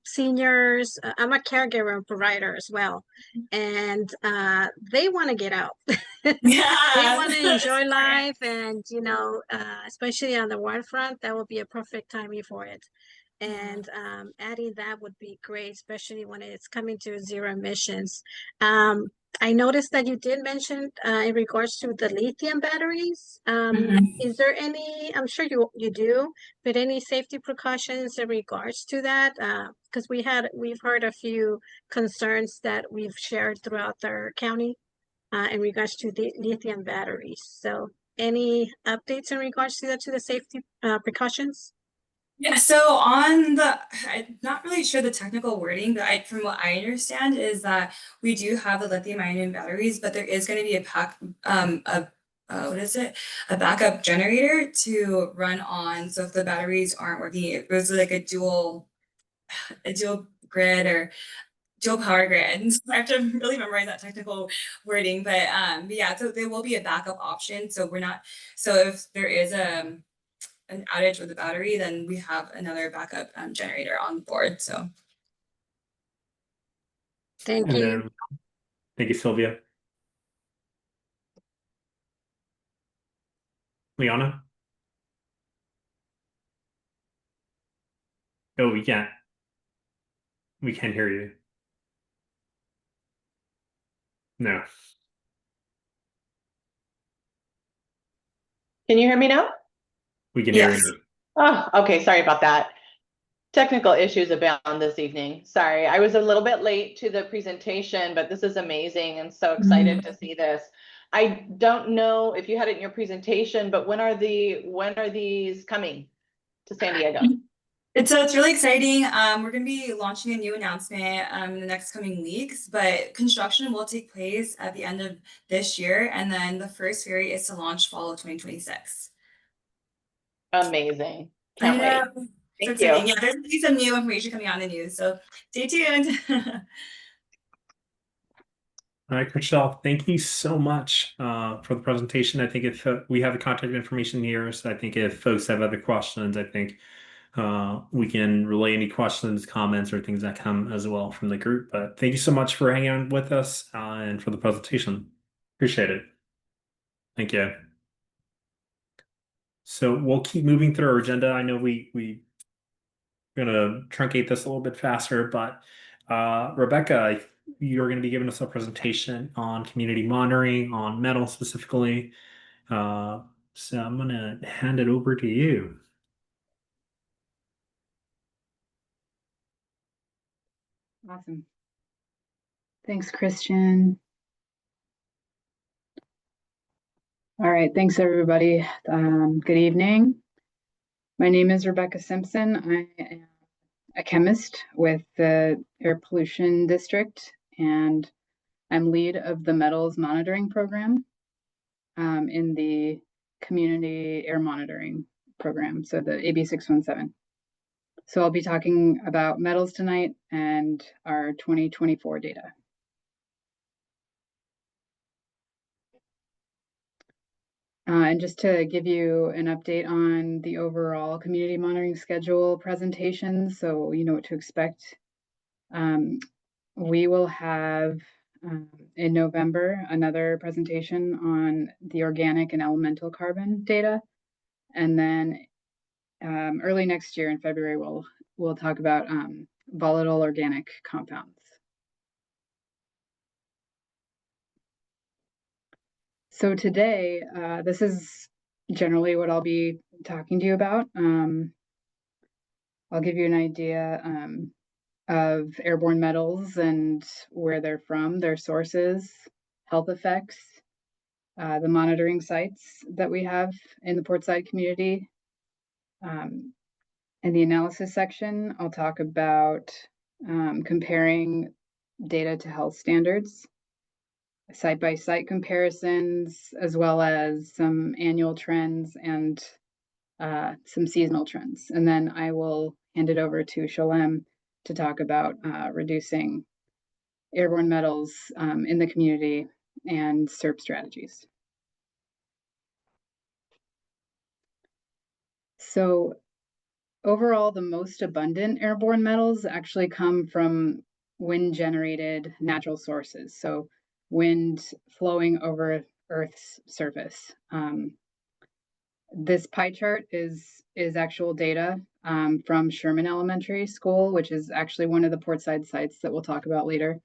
seniors. I'm a caregiver and provider as well, and they want to get out. They want to enjoy life, and you know, especially on the waterfront, that will be a perfect timing for it. And adding that would be great, especially when it's coming to zero emissions. I noticed that you did mention in regards to the lithium batteries. Is there any, I'm sure you do, but any safety precautions in regards to that? Because we've heard a few concerns that we've shared throughout our county in regards to the lithium batteries. So any updates in regards to that, to the safety precautions? Yeah, so on I'm not really sure the technical wording, but from what I understand is that we do have the lithium-ion batteries, but there is going to be a backup generator to run on. So if the batteries aren't working, it was like a dual grid or dual power grid. I have to really memorize that technical wording, but yeah, so there will be a backup option. So if there is an outage with the battery, then we have another backup generator on board. So thank you. Thank you, Sylvia. Liana? Oh, we can't. We can't hear you. No. Can you hear me now? We can hear Yes. you. Oh, okay. Sorry about that. Technical issues abound this evening. Sorry, I was a little bit late to the presentation, but this is amazing and so excited to see this. I don't know if you had it in your presentation, but when are these coming to San Diego? It's really exciting. We're going to be launching a new announcement in the next coming weeks, but construction will take place at the end of this year, and then the first ferry is to launch fall of 2026. Amazing. Can't wait. So Thank you. exciting. Yeah, there's going to be some new information coming on the news, so stay tuned. All right, Chriselle, thank you so much for the presentation. I think if we have the contact information here, so I think if folks have other questions, I think we can relay any questions, comments, or things that come as well from the group. But thank you so much for hanging out with us and for the presentation. Appreciate it. Thank you. So we'll keep moving through our agenda. I know we're gonna truncate this a little bit faster, but Rebecca, you're going to be giving us a presentation on community monitoring, on metal specifically. So I'm going to hand it over to you. Awesome. Thanks, Christian. All right, thanks everybody. Good evening. My name is Rebecca Simpson. I am a chemist with the Air Pollution District, and I'm lead of the metals monitoring program in the community air monitoring program, so the AB617. So I'll be talking about metals tonight and our 2024 data. And just to give you an update on the overall community monitoring schedule presentations, so you know what to expect. We will have in November another presentation on the organic and elemental carbon data, and then early next year in February we'll talk about volatile organic compounds. So today, this is generally what I'll be talking to you about. I'll give you an idea of airborne metals and where they're from, their sources, health effects, the monitoring sites that we have in the Portside community. In the analysis section, I'll talk about comparing data to health standards, site-by-site comparisons, as well as some annual trends and some seasonal trends. And then I will hand it over to Sholem to talk about reducing airborne metals in the community and CERP strategies. So overall, the most abundant airborne metals actually come from wind-generated natural sources. So wind flowing over Earth's surface. This pie chart is actual data from Sherman Elementary School, which is actually one of the Portside sites that we'll talk about later.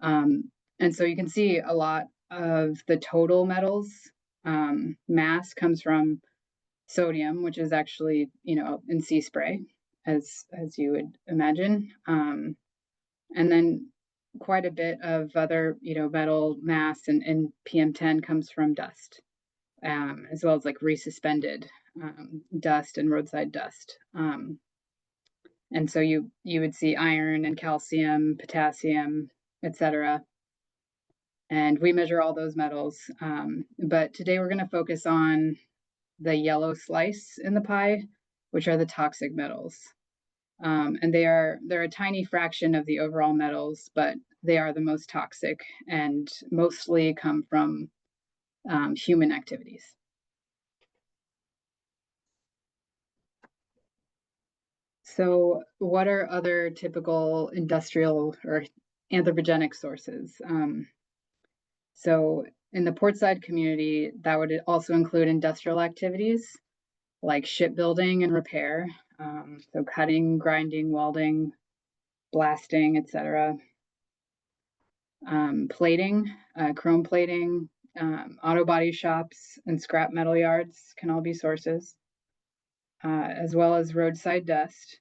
And so you can see a lot of the total metals mass comes from sodium, which is actually, you know, in sea spray, as you would imagine. And then quite a bit of other, you know, metal mass and PM10 comes from dust, as well as like resuspended dust and roadside dust. And so you would see iron and calcium, potassium, etc. And we measure all those metals. But today we're going to focus on the yellow slice in the pie, which are the toxic metals. And they're a tiny fraction of the overall metals, but they are the most toxic and mostly come from human activities. So what are other typical industrial or anthropogenic sources? So in the Portside community, that would also include industrial activities like shipbuilding and repair. So cutting, grinding, welding, blasting, etc. Plating, chrome plating, auto body shops, and scrap metal yards can all be sources, as well as roadside dust.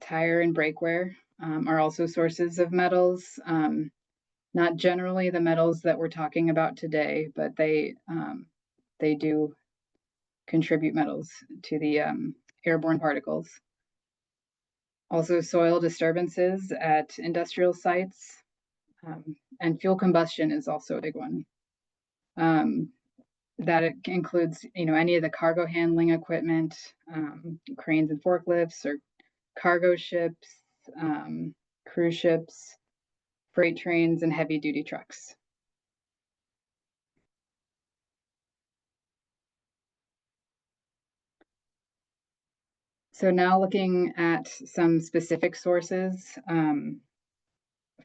Tire and brake wear are also sources of metals. Not generally the metals that we're talking about today, but they do contribute metals to the airborne particles. Also soil disturbances at industrial sites, and fuel combustion is also a big one. That it includes, any of the cargo handling equipment, cranes and forklifts, or cargo ships, cruise ships, freight trains, and heavy duty trucks. So now looking at some specific sources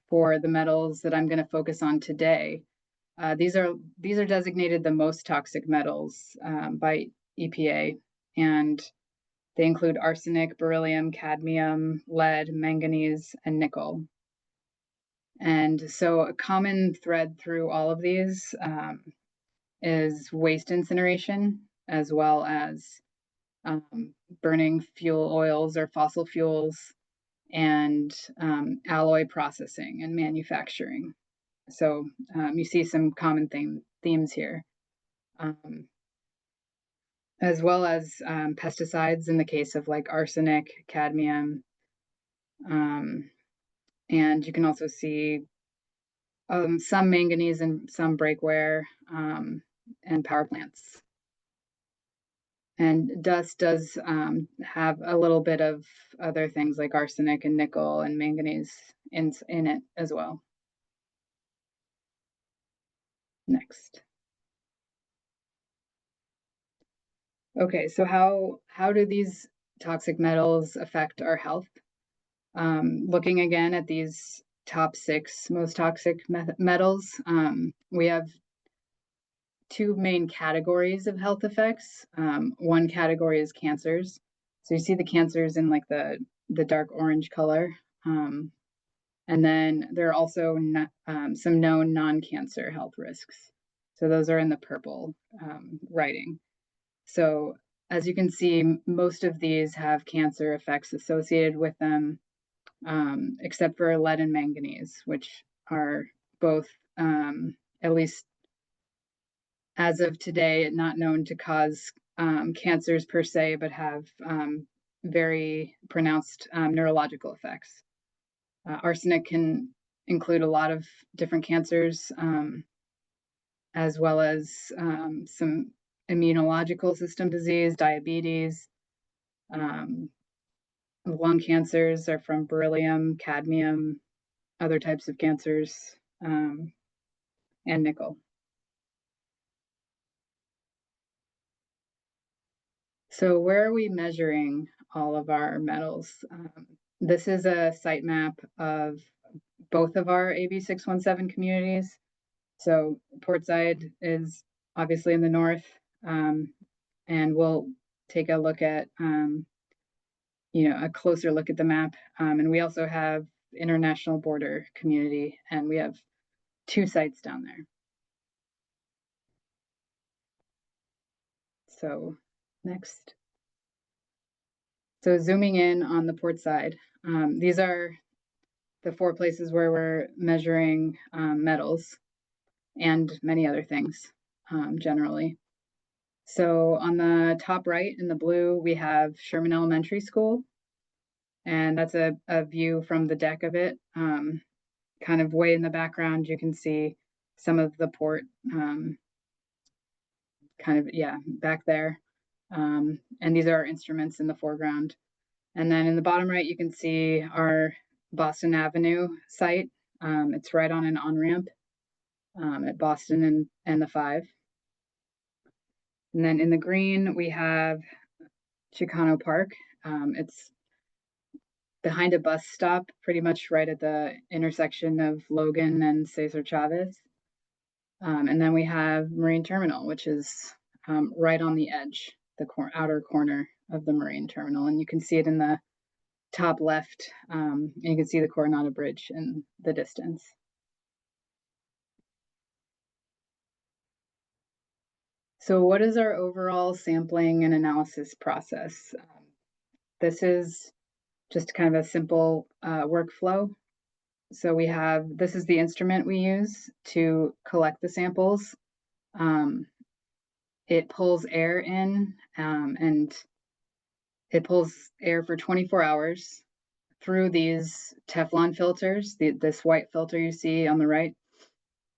for the metals that I'm going to focus on today. These are designated the most toxic metals by EPA, and they include arsenic, beryllium, cadmium, lead, manganese, and nickel. And so a common thread through all of these is waste incineration, as well as burning fuel oils or fossil fuels, and alloy processing and manufacturing. So you see some common themes here, as well as pesticides in the case of like arsenic, cadmium, and you can also see some manganese and some breakware and power plants. And dust does have a little bit of other things like arsenic and nickel and manganese in it as well. Next. Okay, so how do these toxic metals affect our health? Looking again at these top 6 most toxic metals, we have 2 main categories of health effects. One category is cancers. So you see the cancers in like the dark orange color. And then there are also some known non-cancer health risks. So those are in the purple writing. So as you can see, most of these have cancer effects associated with them, except for lead and manganese, which are both, at least as of today, not known to cause cancers per se, but have very pronounced neurological effects. Arsenic can include a lot of different cancers, as well as some immunological system disease, diabetes. Lung cancers are from beryllium, cadmium, other types of cancers, and nickel. So where are we measuring all of our metals? This is a site map of both of our AB617 communities. So Portside is obviously in the north, and we'll take a look at, a closer look at the map. And we also have International Border Community, and we have 2 sites down there. So next. So zooming in on the port side, these are the 4 places where we're measuring metals and many other things generally. So on the top right in the blue, we have Sherman Elementary School, and that's a view from the deck of it. Kind of way in the background, you can see some of the port, back there. And these are our instruments in the foreground. And then in the bottom right, you can see our Boston Avenue site. It's right on an on-ramp at Boston and the 5. And then in the green, we have Chicano Park. It's behind a bus stop, pretty much right at the intersection of Logan and Cesar Chavez. And then we have marine terminal, which is right on the edge, the outer corner of the marine terminal. And you can see it in the top left. And you can see the Coronado Bridge in the distance. So what is our overall sampling and analysis process? This is just kind of a simple workflow. So we have, this is the instrument we use to collect the samples. It pulls air in and it pulls air for 24 hours through these Teflon filters, this white filter you see on the right.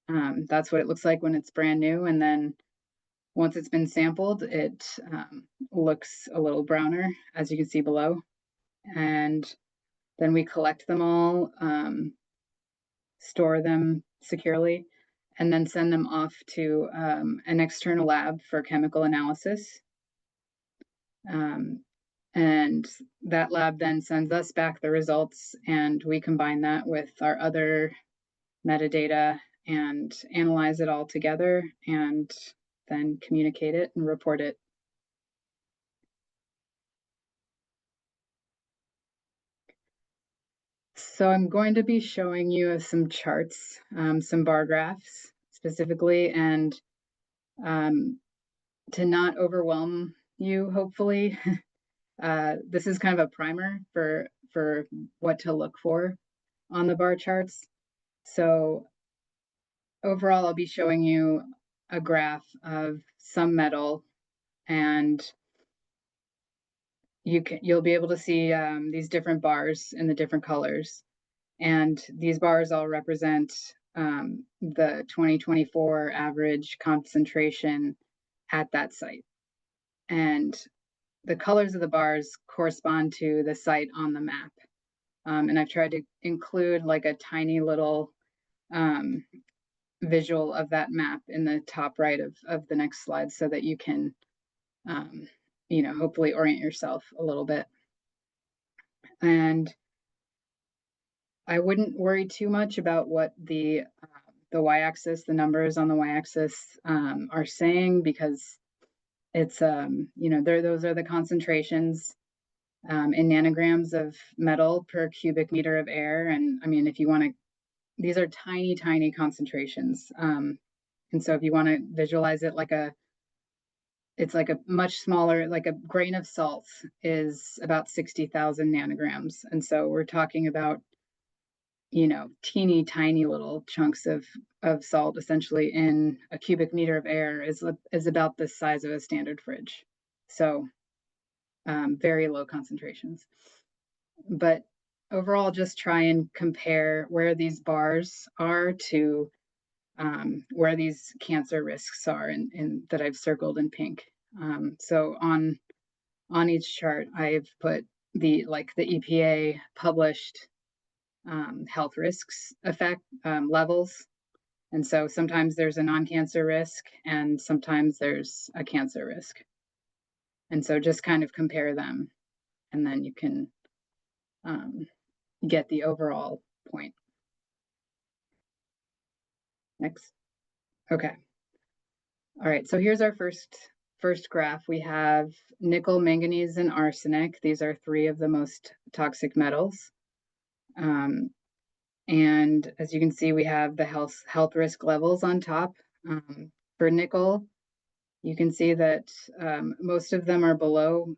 That's what it looks like when it's brand new. And then once it's been sampled, it looks a little browner, as you can see below. And then we collect them all, store them securely, and then send them off to an external lab for chemical analysis. And that lab then sends us back the results, and we combine that with our other metadata and analyze it all together and then communicate it and report it. So I'm going to be showing you some charts, some bar graphs specifically, and to not overwhelm you, hopefully, this is kind of a primer for what to look for on the bar charts. So overall, I'll be showing you a graph of some metal, and you'll be able to see these different bars in the different colors. And these bars all represent the 2024 average concentration at that site. And the colors of the bars correspond to the site on the map. And I've tried to include like a tiny little visual of that map in the top right of the next slide so that you can, you know, hopefully orient yourself a little bit. And I wouldn't worry too much about what the y-axis, the numbers on the y-axis are saying, because it's, you know, those are the concentrations in nanograms of metal per cubic meter of air. And I mean, if you want to, these are tiny, tiny concentrations. And so if you want to visualize it like it's like a much smaller, like a grain of salt is about 60,000 nanograms. And so we're talking about, you know, teeny tiny little chunks of salt essentially in a cubic meter of air is about the size of a standard fridge. So very low concentrations. But overall, just try and compare where these bars are to where these cancer risks are in that I've circled in pink. So on each chart, I've put the EPA published health risks levels. And so sometimes there's a non-cancer risk and sometimes there's a cancer risk. And so just kind of compare them and then you can get the overall point. Next. Okay. All right, so here's our first graph. We have nickel, manganese, and arsenic. These are three of the most toxic metals. And as you can see, we have the health risk levels on top. For nickel, you can see that most of them are below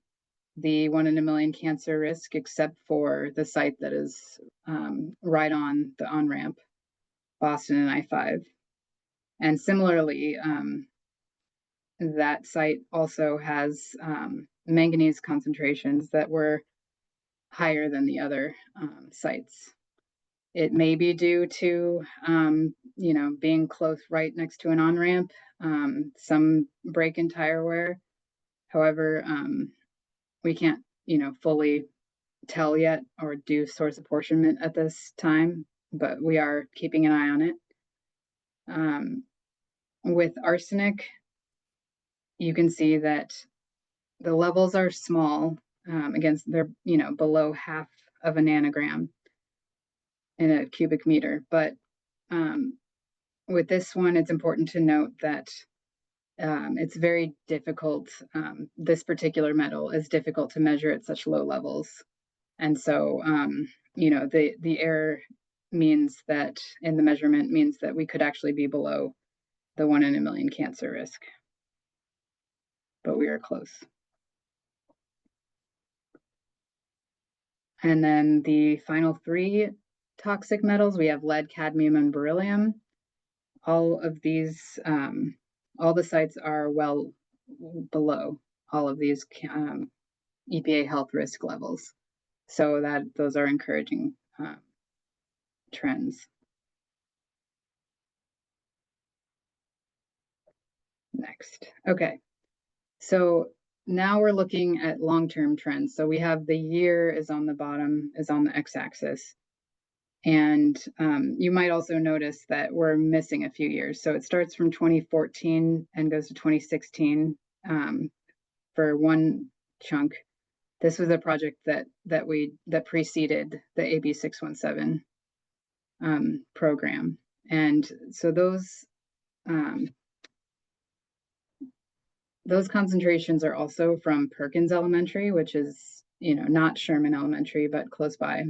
the 1 in a million cancer risk, except for the site that is right on the on-ramp, Boston and I-5. And similarly, that site also has manganese concentrations that were higher than the other sites. It may be due to, you know, being close right next to an on-ramp, some break in tire wear. However, we can't, you know, fully tell yet or do source apportionment at this time, but we are keeping an eye on it. With arsenic, you can see that the levels are small. Again, they're, you know, below half of a nanogram in a cubic meter, but with this one, it's important to note that it's very difficult. This particular metal is difficult to measure at such low levels. And so, you know, the error means that in the measurement means that we could actually be below the 1 in a million cancer risk, but we are close. And then the final 3 toxic metals, we have lead, cadmium, and beryllium. All of these, all the sites are well below all of these EPA health risk levels. So those are encouraging trends. Next. Okay. So now we're looking at long-term trends. So we have the year is on the bottom, is on the x-axis. And you might also notice that we're missing a few years. So it starts from 2014 and goes to 2016 for one chunk. This was a project that preceded the AB617 program. And so those concentrations are also from Perkins Elementary, which is, you know, not Sherman Elementary, but close by.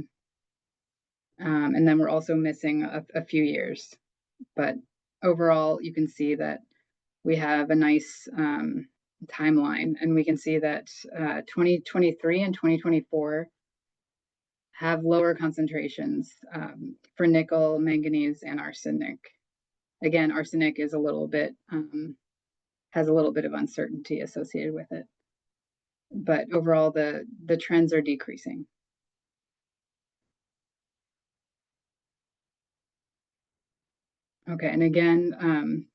And then we're also missing a few years. But overall, you can see that we have a nice timeline, and we can see that 2023 and 2024 have lower concentrations for nickel, manganese, and arsenic. Again, arsenic is a little bit, has a little bit of uncertainty associated with it. But overall, the trends are decreasing. Okay, and again,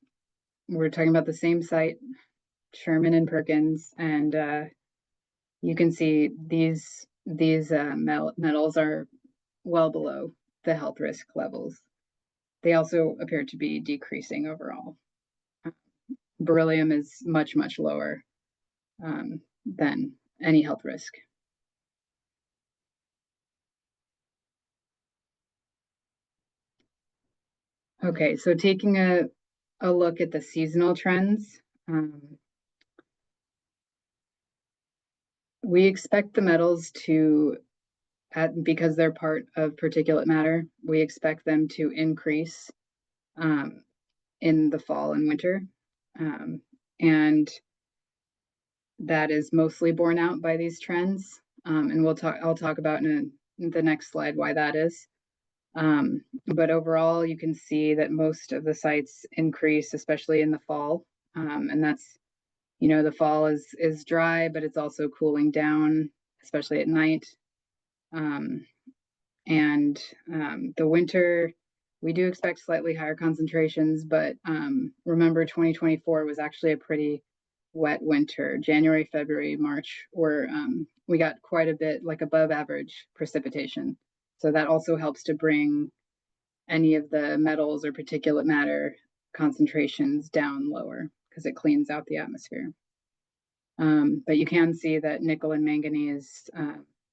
we're talking about the same site, Sherman and Perkins, and you can see these metals are well below the health risk levels. They also appear to be decreasing overall. Beryllium is much, much lower than any health risk. Okay, so taking a look at the seasonal trends, we expect the metals to, because they're part of particulate matter, we expect them to increase in the fall and winter. And that is mostly borne out by these trends. And I'll talk about in the next slide why that is. But overall, you can see that most of the sites increase, especially in the fall. And that's, you know, the fall is dry, but it's also cooling down, especially at night. And the winter, we do expect slightly higher concentrations, but remember 2024 was actually a pretty wet winter. January, February, March, where we got quite a bit, like above average precipitation. So that also helps to bring any of the metals or particulate matter concentrations down lower because it cleans out the atmosphere. But you can see that nickel and manganese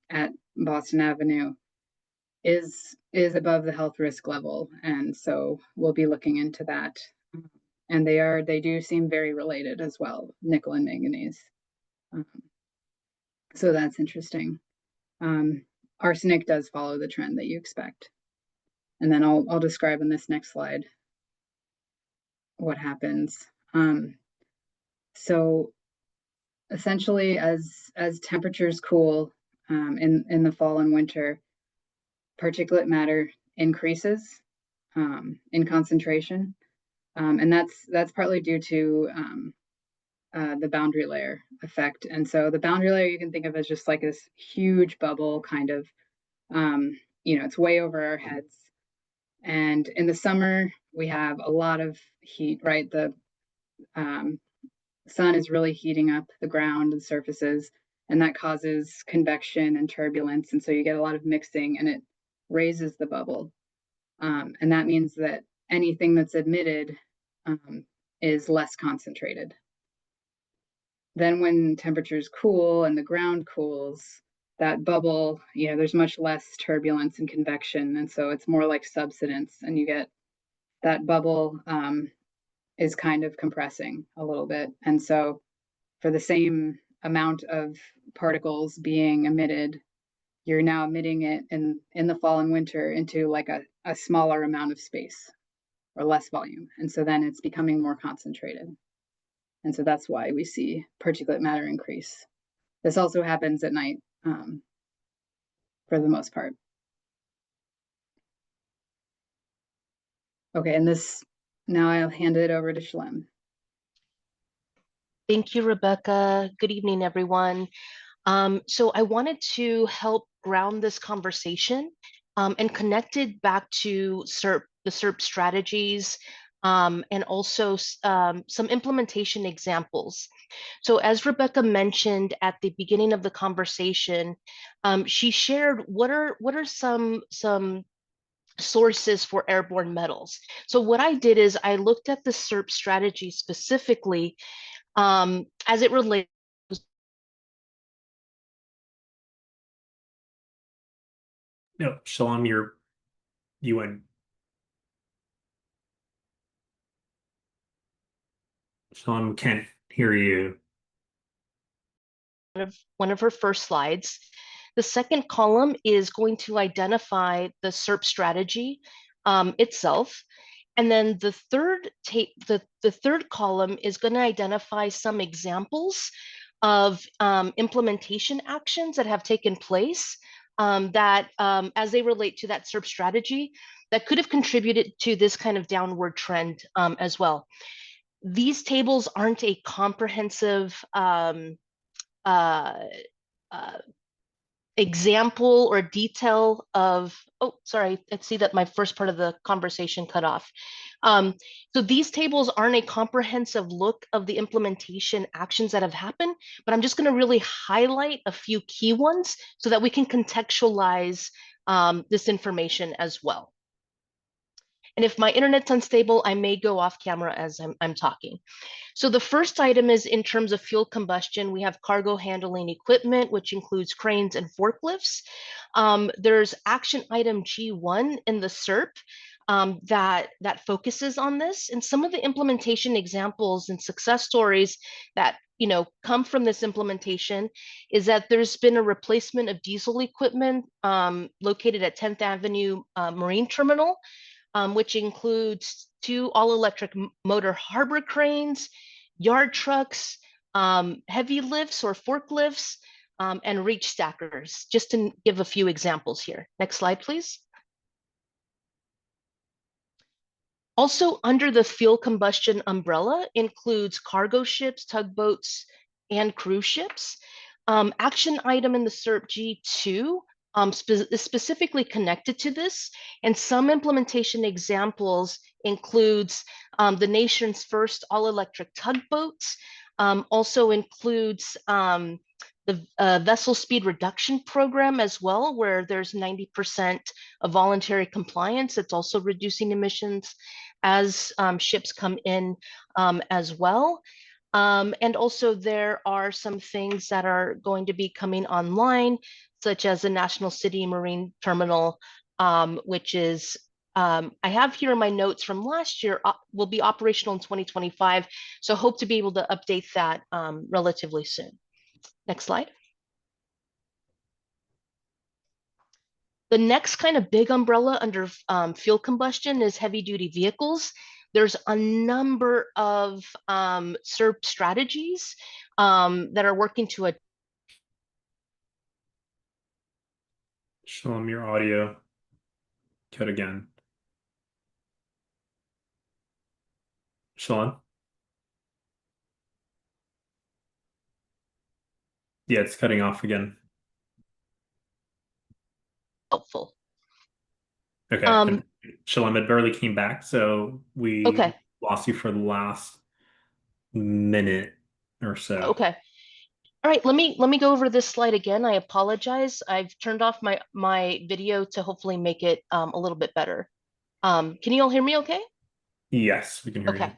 at Boston Avenue is above the health risk level, and so we'll be looking into that. And they do seem very related as well, nickel and manganese. So that's interesting. Arsenic does follow the trend that you expect. And then I'll describe in this next slide what happens. So essentially, as temperatures cool in the fall and winter, particulate matter increases in concentration, and that's partly due to the boundary layer effect. And so the boundary layer you can think of as just like this huge bubble, kind of, you know, it's way over our heads. And in the summer, we have a lot of heat, right? The sun is really heating up the ground and surfaces, and that causes convection and turbulence. And so you get a lot of mixing, and it raises the bubble. And that means that anything that's emitted is less concentrated. Then when temperatures cool and the ground cools, that bubble, you know, there's much less turbulence and convection. And so it's more like subsidence, and you get that bubble is kind of compressing a little bit. And so for the same amount of particles being emitted, you're now emitting it in the fall and winter into like a smaller amount of space or less volume. And so then it's becoming more concentrated. And so that's why we see particulate matter increase. This also happens at night for the most part. Okay, and this, now I'll hand it over to Shalem. Thank you, Rebecca. Good evening, everyone. So I wanted to help ground this conversation and connect it back to CERP, the CERP strategies, and also some implementation examples. So as Rebecca mentioned at the beginning of the conversation, she shared what are some sources for airborne metals. So what I did is I looked at the CERP strategy specifically as it relates. No, Shalom, you went. Shalom can't hear you. One of her first slides. The second column is going to identify the CERP strategy itself. And then the third column is going to identify some examples of implementation actions that have taken place that as they relate to that CERP strategy that could have contributed to this kind of downward trend as well. These tables aren't a comprehensive example or detail of, oh, sorry, I see that my first part of the conversation cut off. So these tables aren't a comprehensive look of the implementation actions that have happened, but I'm just going to really highlight a few key ones so that we can contextualize this information as well. And if my internet's unstable, I may go off camera as I'm talking. So the first item is in terms of fuel combustion, we have cargo handling equipment, which includes cranes and forklifts. There's action item G1 in the CERP that focuses on this. And some of the implementation examples and success stories that come from this implementation is that there's been a replacement of diesel equipment located at 10th Avenue Marine Terminal, which includes 2 all-electric motor harbor cranes, yard trucks, heavy lifts or forklifts, and reach stackers, just to give a few examples here. Next slide, please. Also under the fuel combustion umbrella includes cargo ships, tugboats, and cruise ships. Action item in the CERP G2 is specifically connected to this, and some implementation examples includes the nation's first all-electric tugboats, also includes the vessel speed reduction program as well, where there's 90% of voluntary compliance. It's also reducing emissions as ships come in as well. And also there are some things that are going to be coming online, such as the National City Marine Terminal, which is, I have here in my notes from last year, will be operational in 2025. So hope to be able to update that relatively soon. Next slide. The next kind of big umbrella under fuel combustion is heavy duty vehicles. There's a number of CERP strategies that are working to Shalom, your audio cut again. Shalom? Yeah, it's cutting off again. helpful. Okay, Shalom, it barely came back, so we Okay. lost you for the last minute or so. Okay. All right, let me go over this slide again. I apologize. I've turned off my video to hopefully make it a little bit better. Can you all hear me okay? Yes, we can hear you.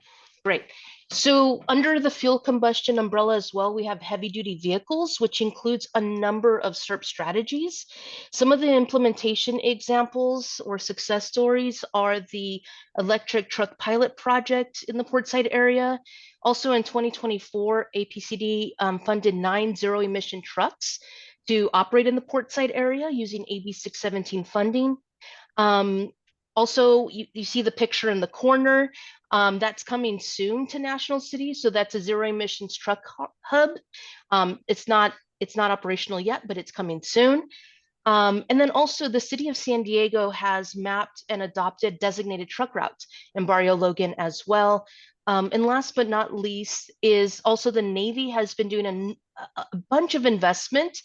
Great. So under the fuel combustion umbrella as well, we have heavy duty vehicles, which includes a number of CERP strategies. Some of the implementation examples or success stories are the electric truck pilot project in the Portside area. Also in 2024, APCD funded 9 zero emission trucks to operate in the Portside area using AB617 funding. Also, you see the picture in the corner. That's coming soon to National City. So that's a zero emissions truck hub. It's not operational yet, but it's coming soon. And then also the city of San Diego has mapped and adopted designated truck routes in Barrio Logan as well. And last but not least is also the Navy has been doing a bunch of investment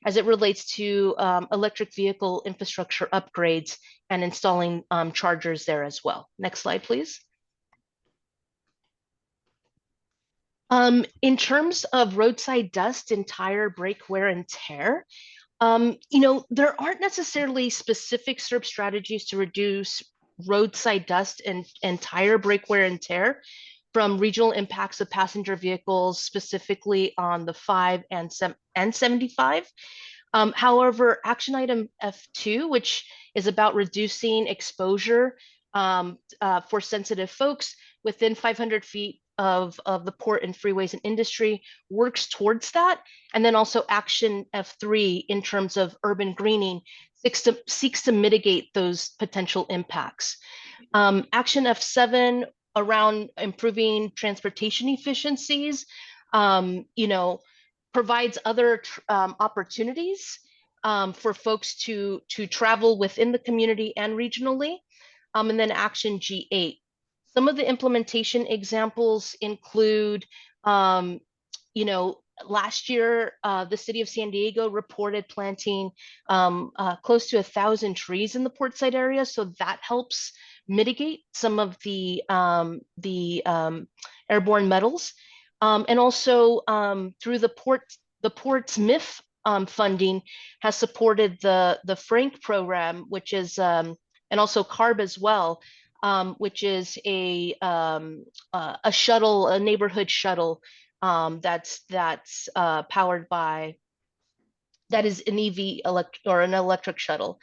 as it relates to electric vehicle infrastructure upgrades and installing chargers there as well. Next slide, please. In terms of roadside dust and tire, brake wear and tear, there aren't necessarily specific CERP strategies to reduce roadside dust and tire, brake wear and tear from regional impacts of passenger vehicles, specifically on the 5 and 75. However, action item F2, which is about reducing exposure for sensitive folks within 500 feet of the port and freeways and industry, works towards that. And then also action F3 in terms of urban greening seeks to mitigate those potential impacts. Action F7 around improving transportation efficiencies, provides other opportunities for folks to travel within the community and regionally. And then action G8. Some of the implementation examples include, last year, the city of San Diego reported planting close to 1,000 trees in the Portside area. So that helps mitigate some of the airborne metals. And also through the port's MIF funding has supported the Frank program, which is, and also CARB as well, which is a shuttle, a neighborhood shuttle that's powered by, that is an EV or an electric shuttle.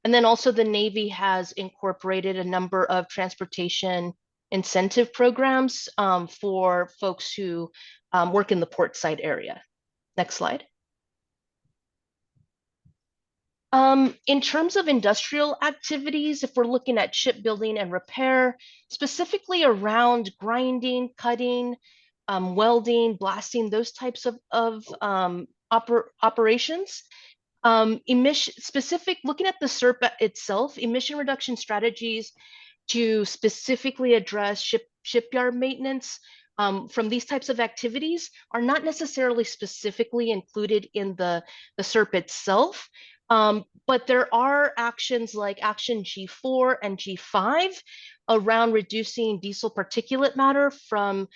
And then also the Navy has incorporated a number of transportation incentive programs for folks who work in the Portside area. Next slide. In terms of industrial activities, if we're looking at shipbuilding and repair, specifically around grinding, cutting, welding, blasting, those types of operations, looking at the CERP itself, emission reduction strategies to specifically address shipyard maintenance from these types of activities are not necessarily specifically included in the CERP itself. But there are actions like action G4 and G5 around reducing diesel particulate matter from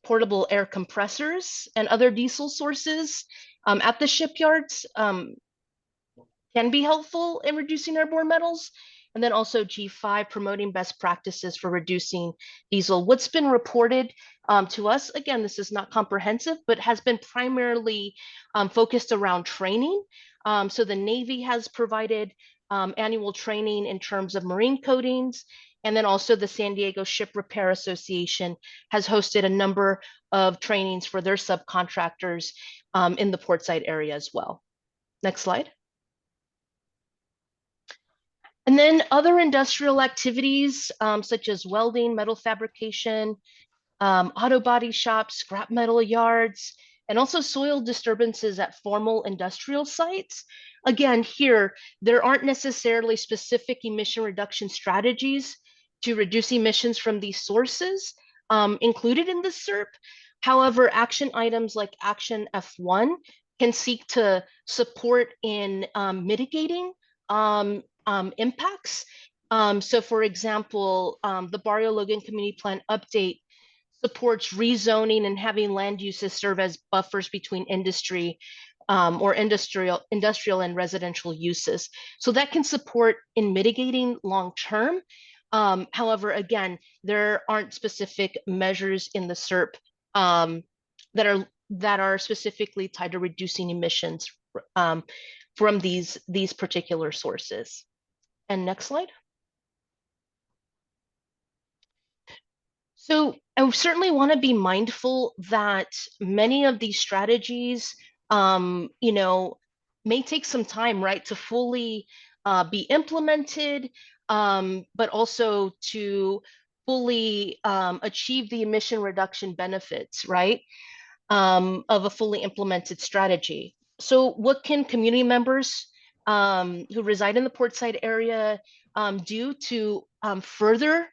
portable air compressors and other diesel sources at the shipyards can be helpful in reducing airborne metals. And then also G5, promoting best practices for reducing diesel. What's been reported to us, again, this is not comprehensive, but has been primarily focused around training. So the Navy has provided annual training in terms of marine coatings. And then also the San Diego Ship Repair Association has hosted a number of trainings for their subcontractors in the Portside area as well. Next slide. And then other industrial activities such as welding, metal fabrication, auto body shops, scrap metal yards, and also soil disturbances at formal industrial sites. Again, here, there aren't necessarily specific emission reduction strategies to reduce emissions from these sources included in the CERP. However, action items like action F1 can seek to support in mitigating impacts. So for example, the Barrio Logan Community Plan update supports rezoning and having land uses serve as buffers between industry or industrial and residential uses. So that can support in mitigating long-term However, again, there aren't specific measures in the CERP that are specifically tied to reducing emissions from these particular sources. And next slide. So I certainly want to be mindful that many of these strategies, you know, may take some time, right, to fully be implemented, but also to fully achieve the emission reduction benefits, right, of a fully implemented strategy. So what can community members who reside in the Portside area do to further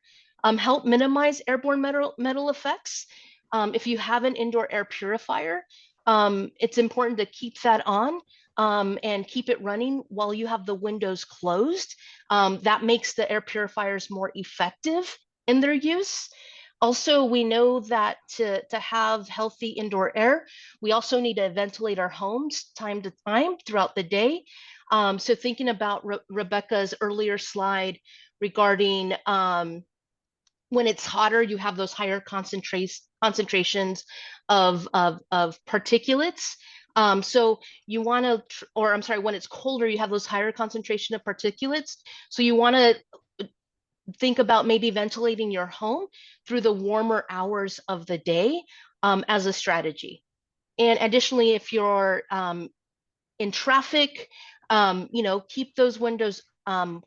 help minimize airborne metal effects? If you have an indoor air purifier, it's important to keep that on and keep it running while you have the windows closed. That makes the air purifiers more effective in their use. Also, we know that to have healthy indoor air, we also need to ventilate our homes time to time throughout the day. So thinking about Rebecca's earlier slide regarding when it's hotter, you have those higher concentrations of particulates. So you want to, or I'm sorry, when it's colder, you have those higher concentration of particulates. So you want to think about maybe ventilating your home through the warmer hours of the day as a strategy. And additionally, if you're in traffic, you know, keep those windows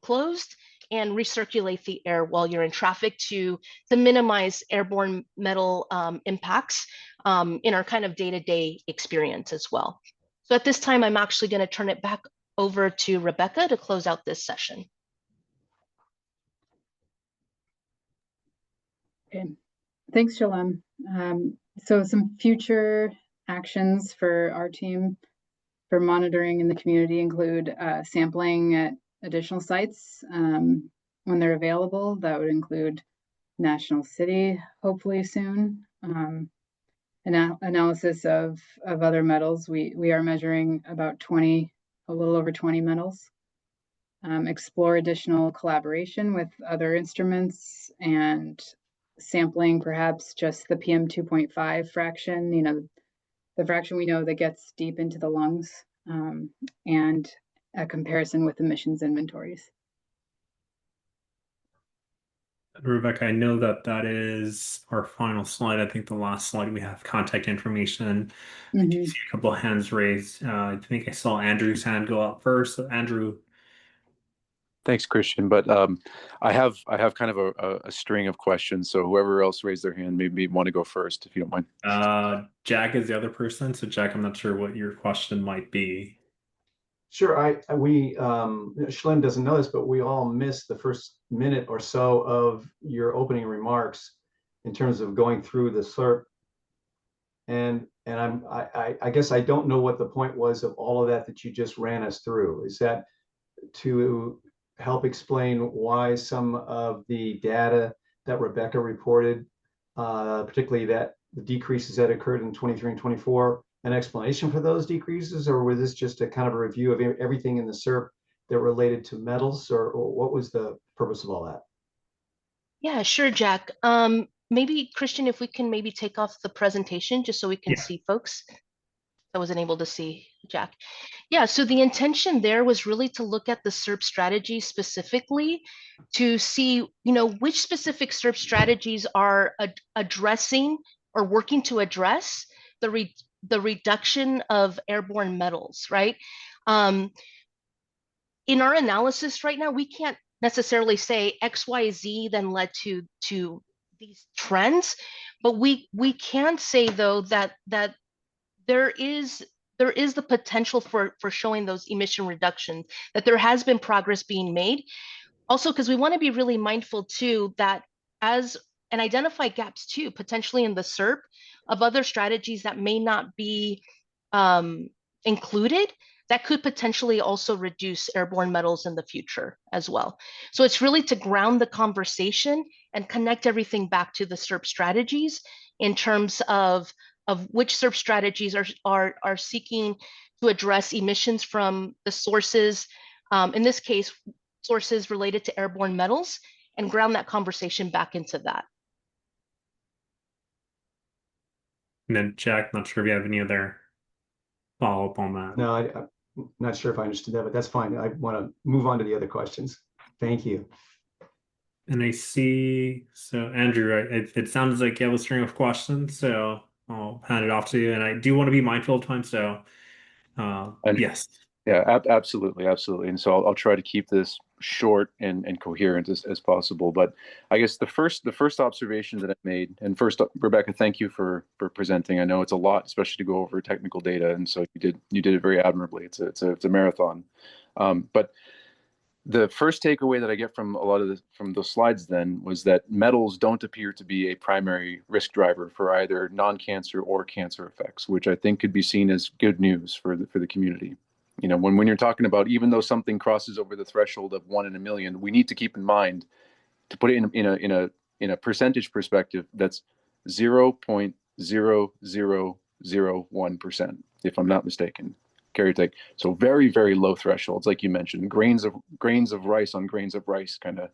closed and recirculate the air while you're in traffic to minimize airborne metal impacts in our kind of day-to-day experience as well. So at this time, I'm actually going to turn it back over to Rebecca to close out this session. Okay, thanks, Shalom. So some future actions for our team for monitoring in the community include sampling at additional sites when they're available. That would include National City, hopefully soon. Analysis of other metals. We are measuring about a little over 20 metals. Explore additional collaboration with other instruments and sampling perhaps just the PM 2.5 fraction, you know, the fraction we know that gets deep into the lungs, and a comparison with emissions inventories. Rebecca, I know that is our final slide. I think the last slide we have contact information. I do see a couple of hands raised. I think I saw Andrew's hand go up first. So Andrew. Thanks, Christian. But I have kind of a string of questions. So whoever else raised their hand, maybe want to go first, if you don't mind. Jack is the other person. So Jack, I'm not sure what your question might be. Sure. Shlem doesn't know this, but we all missed the first minute or so of your opening remarks in terms of going through the CERP. And I guess I don't know what the point was of all of that you just ran us through. Is that to help explain why some of the data that Rebecca reported, particularly that the decreases that occurred in 23 and 24, an explanation for those decreases, or was this just a kind of a review of everything in the CERP that related to metals, or what was the purpose of all that? Yeah, sure, Jack. Maybe Christian, if we can maybe take off the presentation just so we can see folks. I wasn't able to see Jack. Yeah, so the intention there was really to look at the CERP strategy specifically to see, you know, which specific CERP strategies are addressing or working to address the reduction of airborne metals, right? In our analysis right now, we can't necessarily say XYZ then led to these trends, but we can say though that there is the potential for showing those emission reductions, that there has been progress being made. Also, because we want to be really mindful too that and identify gaps too, potentially in the CERP of other strategies that may not be included that could potentially also reduce airborne metals in the future as well. So it's really to ground the conversation and connect everything back to the CERP strategies in terms of which CERP strategies are seeking to address emissions from the sources, in this case, sources related to airborne metals, and ground that conversation back into that. And then Jack, not sure if you have any other follow-up on that. No, I'm not sure if I understood that, but that's fine. I want to move on to the other questions. Thank you. And I see, so Andrew, it sounds like you have a string of questions, so I'll hand it off to you. And I do want to be mindful of time, so yes. Yeah, absolutely, absolutely. And so I'll try to keep this short and coherent as possible. But I guess the first observation that I made, and first, Rebecca, thank you for presenting. I know it's a lot, especially to go over technical data, and so you did it very admirably. It's a marathon. But the first takeaway that I get from a lot of from those slides then was that metals don't appear to be a primary risk driver for either non-cancer or cancer effects, which I think could be seen as good news for the community. You know, when you're talking about, even though something crosses over the threshold of 1 in a million, we need to keep in mind, to put it in a percentage perspective, that's 0.0001%, if I'm not mistaken. Carry take. So very, very low thresholds, like you mentioned, grains of rice on grains of rice kind of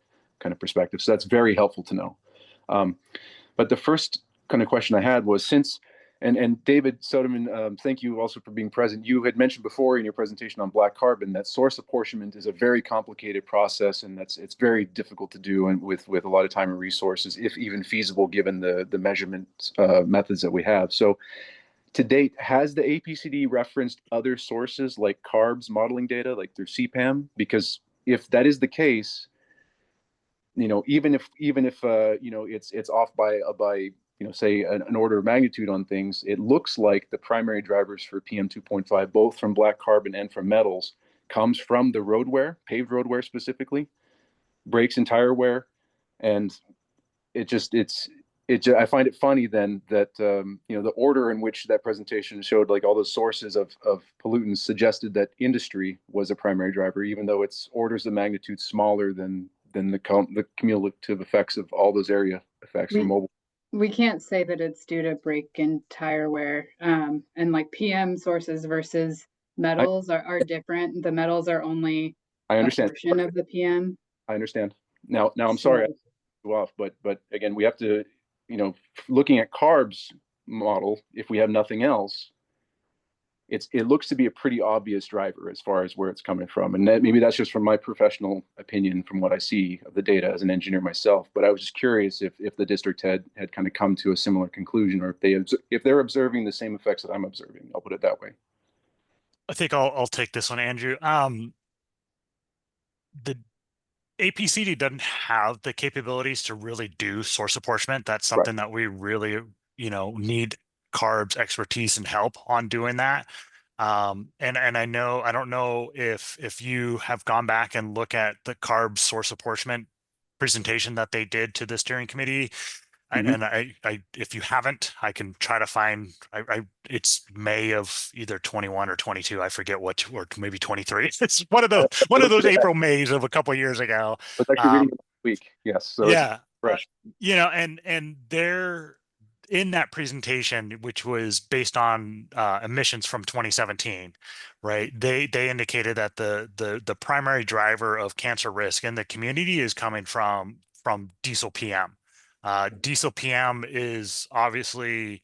perspective. So that's very helpful to know. But the first kind of question I had was, since and David Soderman, thank you also for being present. You had mentioned before in your presentation on black carbon that source apportionment is a very complicated process, and it's very difficult to do, and with a lot of time and resources, if even feasible, given the measurement methods that we have. So to date, has the APCD referenced other sources like CARB's modeling data, like through CPAM? Because if that is the case, you know, even if you know, it's off by you know, say an order of magnitude on things, it looks like the primary drivers for PM 2.5, both from black carbon and from metals, comes from the road wear, paved road wear specifically, brakes and tire wear, and I find it funny then that you know, the order in which that presentation showed like all those sources of pollutants suggested that industry was a primary driver, even though it's orders of magnitude smaller than the cumulative effects of all those area effects from mobile. We can't say that it's due to brake and tire wear. And like PM sources versus metals are different. The metals are only I understand. a portion of the PM. I understand. Now I'm sorry I cut you off, but again, we have to, you know, looking at CARB's model, if we have nothing else, it looks to be a pretty obvious driver as far as where it's coming from. And maybe that's just from my professional opinion from what I see of the data as an engineer myself. But I was just curious if the district had kind of come to a similar conclusion, or if they're observing the same effects that I'm observing. I'll put it that way. I think I'll take this one, Andrew. The APCD doesn't have the capabilities to really do source apportionment. That's something that we really, you know, need CARB's expertise and help on doing that. And I don't know if you have gone back and look at the CARB source apportionment presentation that they did to the steering committee. And if you haven't, I can try to find. It's May of either 21 or 22. I forget what, or maybe 23. It's one of those April Mays of a couple of years ago. But actually reading it last week, yes. So yeah, fresh. You know, and they're in that presentation, which was based on emissions from 2017, right? They indicated that the primary driver of cancer risk in the community is coming from diesel PM. Diesel PM is obviously,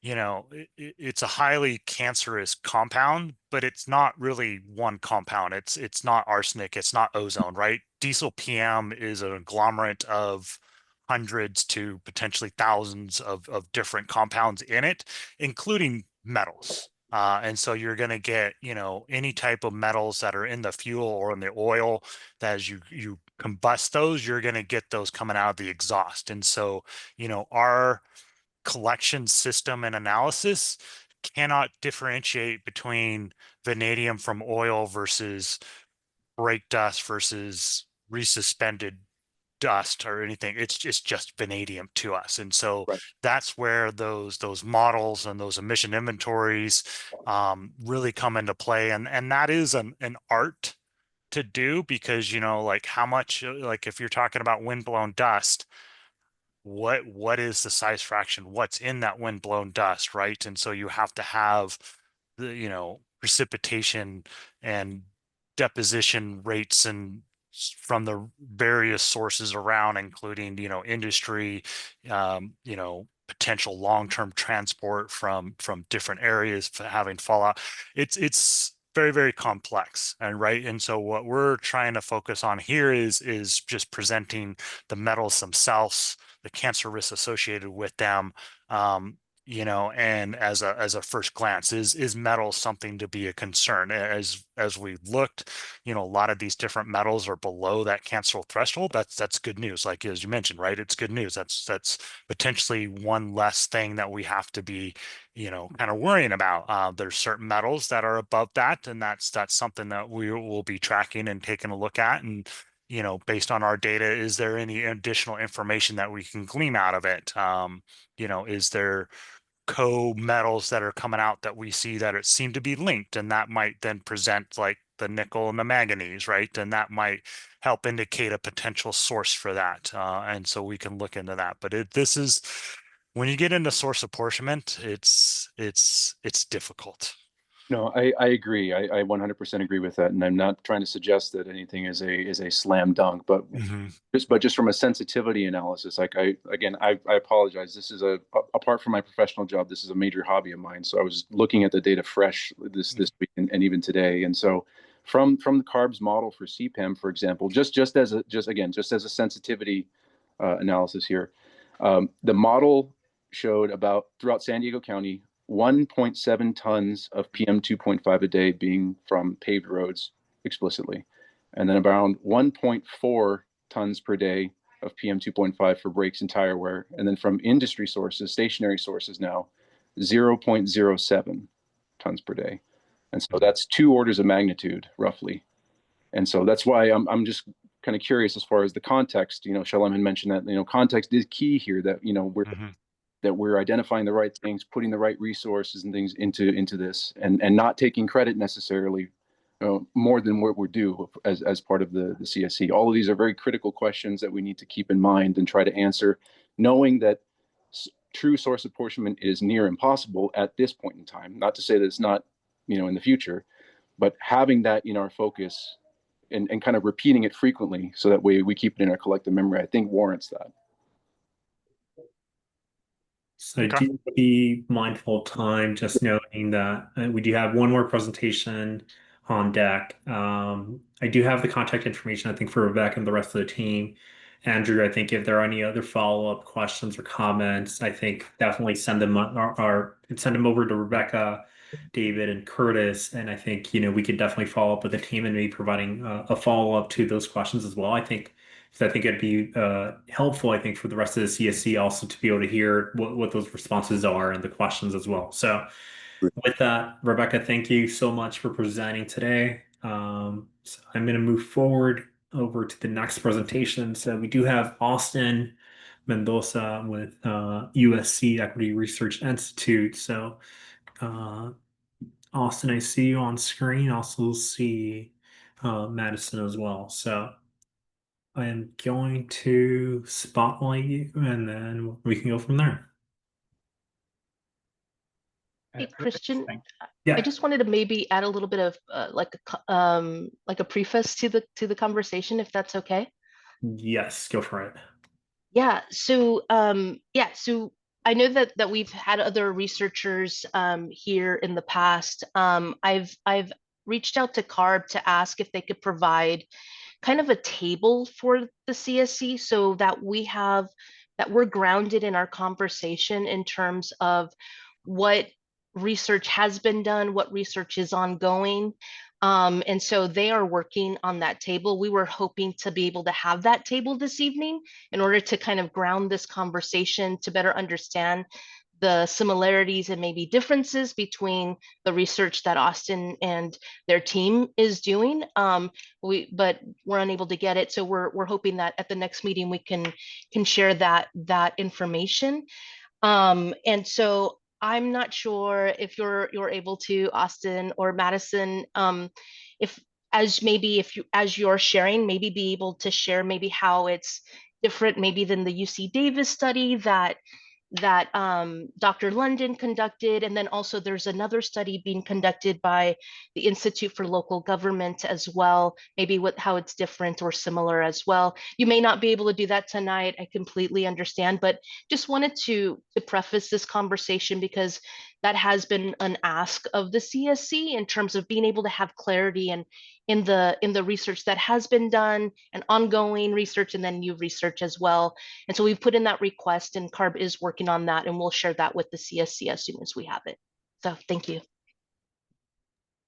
you know, it's a highly cancerous compound, but it's not really one compound. It's not arsenic, it's not ozone, right? Diesel PM is an agglomerate of hundreds to potentially thousands of different compounds in it, including metals. And so you're going to get, you know, any type of metals that are in the fuel or in the oil, that as you combust those, you're going to get those coming out of the exhaust. And so, you know, our collection system and analysis cannot differentiate between vanadium from oil versus brake dust versus resuspended dust or anything. It's just vanadium to us. And so that's where those models and those emission inventories really come into play. And that is an art to do, because, you know, like how much, like if you're talking about windblown dust, what is the size fraction, what's in that windblown dust, right? And so you have to have the, you know, precipitation and deposition rates and from the various sources around, including, industry, potential long-term transport from different areas having fallout. It's very, very complex, and so what we're trying to focus on here is just presenting the metals themselves, the cancer risks associated with them, and as a first glance, is metals something to be a concern? As we looked, a lot of these different metals are below that cancerous threshold. That's good news. Like, as you mentioned, right? It's good news. That's potentially one less thing that we have to be, kind of worrying about. There's certain metals that are above that, and that's something that we will be tracking and taking a look at. And based on our data, is there any additional information that we can glean out of it? Is there co-metals that are coming out that we see that it seem to be linked, and that might then present like the nickel and the manganese, right? And that might help indicate a potential source for that. And so we can look into that. But this is, when you get into source apportionment, it's difficult. No, I agree. I 100% agree with that, and I'm not trying to suggest that anything is a slam dunk, but just from a sensitivity analysis, like I apologize. This is apart from my professional job, this is a major hobby of mine. So I was looking at the data fresh this week and even today, and so from the CARBS model for CPEM, for example, just as a sensitivity analysis here, the model showed about throughout San Diego County 1.7 tons of PM 2.5 a day being from paved roads explicitly, and then around 1.4 tons per day of PM 2.5 for brakes and tire wear, and then from industry sources, stationary sources now, 0.07 tons per day. And so that's 2 orders of magnitude roughly. And so that's why I'm just kind of curious as far as the context. Shalom had mentioned that, context is key here, that, we're identifying the right things, putting the right resources and things into this, and not taking credit necessarily more than what we're due as part of the CSC. All of these are very critical questions that we need to keep in mind and try to answer, knowing that true source apportionment is near impossible at this point in time. Not to say that it's not, in the future, but having that in our focus and kind of repeating it frequently so that we keep it in our collective memory, I think warrants that. So do be mindful of time, just noting that we do have one more presentation on deck. I do have the contact information, I think, for Rebecca and the rest of the team. Andrew, I think if there are any other follow-up questions or comments, I think definitely send them over to Rebecca, David, and Curtis. And I think, we could definitely follow up with the team and maybe providing a follow-up to those questions as well. I think it'd be helpful, I think, for the rest of the CSC also to be able to hear what those responses are and the questions as well. So with that, Rebecca, thank you so much for presenting today. So I'm going to move forward over to the next presentation. So we do have Austin Mendoza with USC Equity Research Institute. So Austin, I see you on screen. Also see Madison as well. So I am going to spotlight you, and then we can go from there. Hey, Christian, Yeah. I just wanted to maybe add a little bit of like a preface to the conversation, if that's okay. Yes, go for it. Yeah. So so I know that we've had other researchers here in the past. I've reached out to CARB to ask if they could provide kind of a table for the CSC so that we're grounded in our conversation in terms of what research has been done, what research is ongoing. And so they are working on that table. We were hoping to be able to have that table this evening in order to kind of ground this conversation to better understand the similarities and maybe differences between the research that Austin and their team is doing. But we're unable to get it. So we're hoping that at the next meeting we can share that information. And so I'm not sure if you're able to, Austin or Madison, as you're sharing, maybe be able to share maybe how it's different maybe than the UC Davis study that that Dr. London conducted. And then also there's another study being conducted by the Institute for Local Government as well, maybe how it's different or similar as well. You may not be able to do that tonight. I completely understand, but just wanted to preface this conversation because that has been an ask of the CSC in terms of being able to have clarity and in the research that has been done and ongoing research and then new research as well. And so we've put in that request and CARB is working on that and we'll share that with the CSC as soon as we have it. So thank you.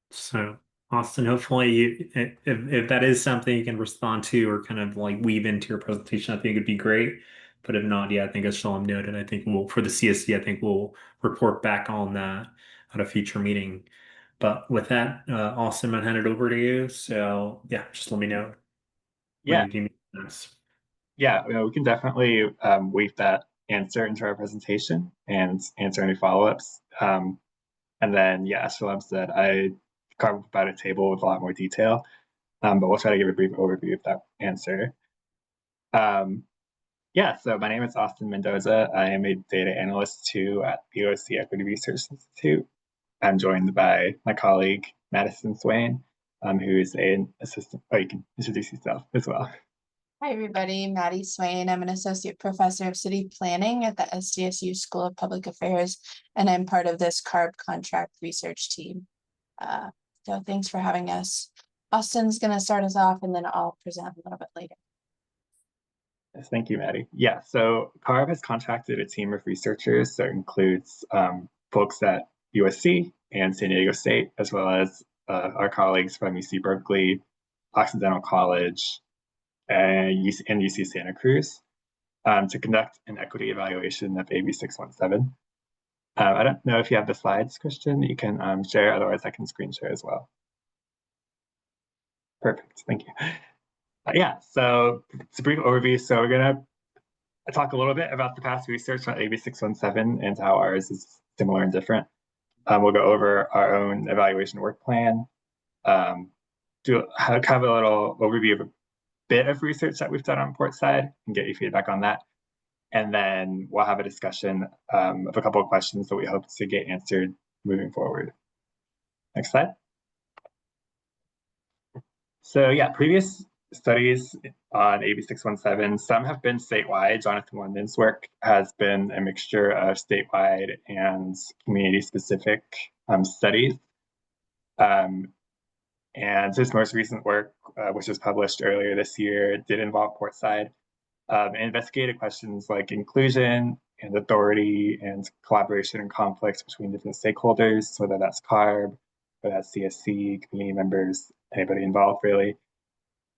So Austin, hopefully if that is something you can respond to or kind of like weave into your presentation, I think it'd be great. But if not, yeah, I think as Shalom noted, I think for the CSC, I think we'll report back on that at a future meeting. But with that, Austin, I'm gonna hand it over to you. So yeah, just let me know. Yeah. Next. Yeah, we can definitely weave that answer into our presentation and answer any follow-ups. And then, yeah, as Shalom said, I carved about a table with a lot more detail, but we'll try to give a brief overview of that answer. Yeah, so my name is Austin Mendoza. I am a data analyst too at the OSC Equity Research Institute. I'm joined by my colleague, Madison Swain, who is an assistant. Oh, you can introduce yourself as well. Hi, everybody. Maddie Swain. I'm an associate professor of city planning at the SDSU School of Public Affairs, and I'm part of this CARB contract research team. So thanks for having us. Austin's going to start us off, and then I'll present a little bit later. Yes, thank you, Maddie. Yeah, so CARB has contracted a team of researchers that includes folks at USC and San Diego State, as well as our colleagues from UC Berkeley, Occidental College, and UC Santa Cruz to conduct an equity evaluation of AB617. I don't know if you have the slides, Christian, that you can share, otherwise I can screen share as well. Perfect, thank you. Yeah, so it's a brief overview. So we're gonna talk a little bit about the past research on AB617 and how ours is similar and different. We'll go over our own evaluation work plan, have a little overview of a bit of research that we've done on Portside and get your feedback on that. And then we'll have a discussion of a couple of questions that we hope to get answered moving forward. Next slide. So yeah, previous studies on AB617, some have been statewide. Jonathan London's work has been a mixture of statewide and community-specific studies. And his most recent work, which was published earlier this year, did involve Portside. And investigated questions like inclusion and authority and collaboration and conflicts between different stakeholders, whether that's CARB, whether that's CSC, community members, anybody involved really.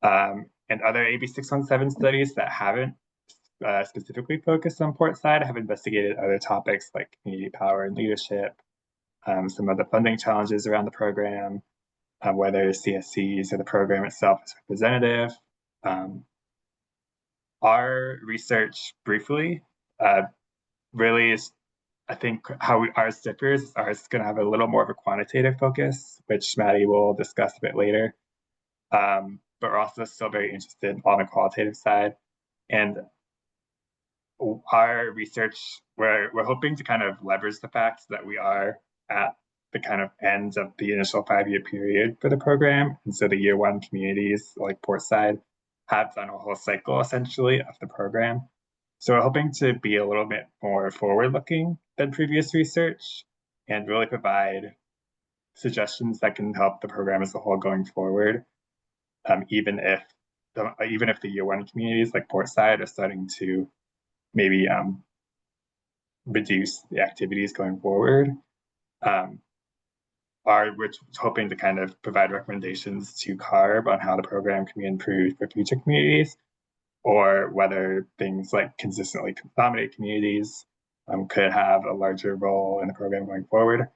And other AB617 studies that haven't specifically focused on Portside have investigated other topics like community power and leadership, some of the funding challenges around the program, whether CSCs or the program itself is representative. Our research briefly really is, I think, how ours differs. Ours is going to have a little more of a quantitative focus, which Maddie will discuss a bit later. But we're also still very interested on the qualitative side. And our research, we're hoping to kind of leverage the fact that we are at the kind of end of the initial 5-year period for the program. And so the year one communities like Portside have done a whole cycle essentially of the program. So we're hoping to be a little bit more forward-looking than previous research and really provide suggestions that can help the program as a whole going forward, even if the year one communities like Portside are starting to maybe reduce the activities going forward. We're hoping to kind of provide recommendations to CARB on how the program can be improved for future communities, or whether things like consistently accommodate communities could have a larger role in the program going forward.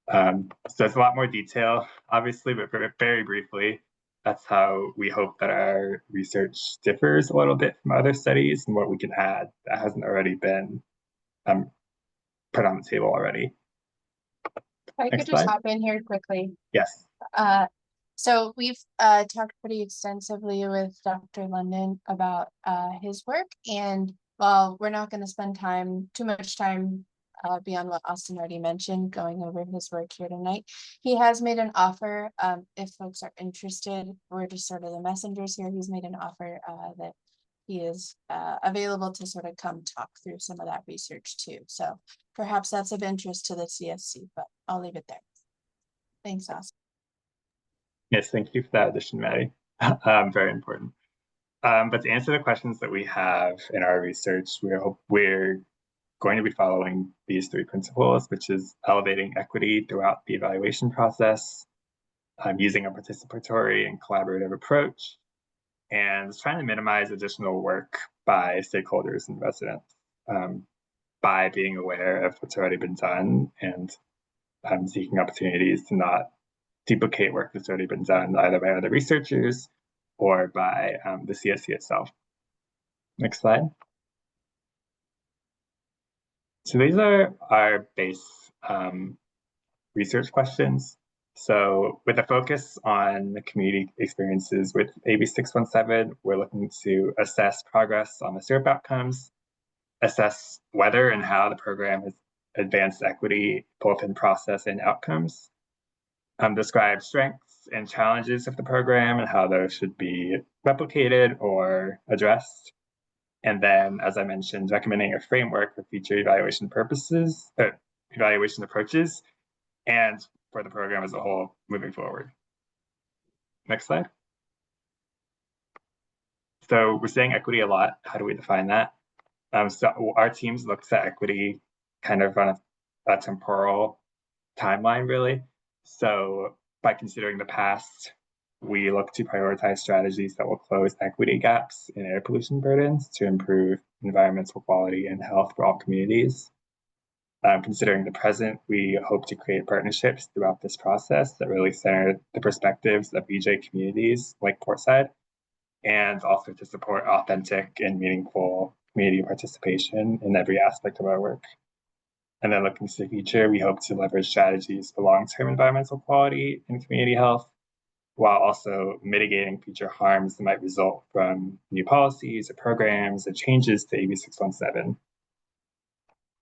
So it's a lot more detail, obviously, but very briefly, that's how we hope that our research differs a little bit from other studies and what we can add that hasn't already been put on the table already. I could just hop in here quickly. Yes. So we've talked pretty extensively with Dr. London about his work, and while we're not going to spend too much time beyond what Austin already mentioned, going over his work here tonight, he has made an offer. If folks are interested, we're just sort of the messengers here. He's made an offer that he is available to sort of come talk through some of that research too. So perhaps that's of interest to the CSC, but I'll leave it there. Thanks, Austin. Yes, thank you for that addition, Maddie. Very important. But to answer the questions that we have in our research, we're going to be following these 3 principles, which is elevating equity throughout the evaluation process, using a participatory and collaborative approach, and trying to minimize additional work by stakeholders and residents by being aware of what's already been done and seeking opportunities to not duplicate work that's already been done either by other researchers or by the CSC itself. Next slide. So these are our base research questions. So with a focus on the community experiences with AB617, we're looking to assess progress on the CERP outcomes, assess whether and how the program has advanced equity, both in process and outcomes, describe strengths and challenges of the program and how those should be replicated or addressed. And then, as I mentioned, recommending a framework for future evaluation evaluation approaches, and for the program as a whole moving forward. Next slide. So we're saying equity a lot. How do we define that? So our teams looks at equity kind of on a temporal timeline, really. So by considering the past, we look to prioritize strategies that will close equity gaps in air pollution burdens to improve environmental quality and health for all communities. Considering the present, we hope to create partnerships throughout this process that really center the perspectives of EJ communities like Portside, and also to support authentic and meaningful community participation in every aspect of our work. And then looking to the future, we hope to leverage strategies for long-term environmental quality and community health, while also mitigating future harms that might result from new policies or programs or changes to AB617.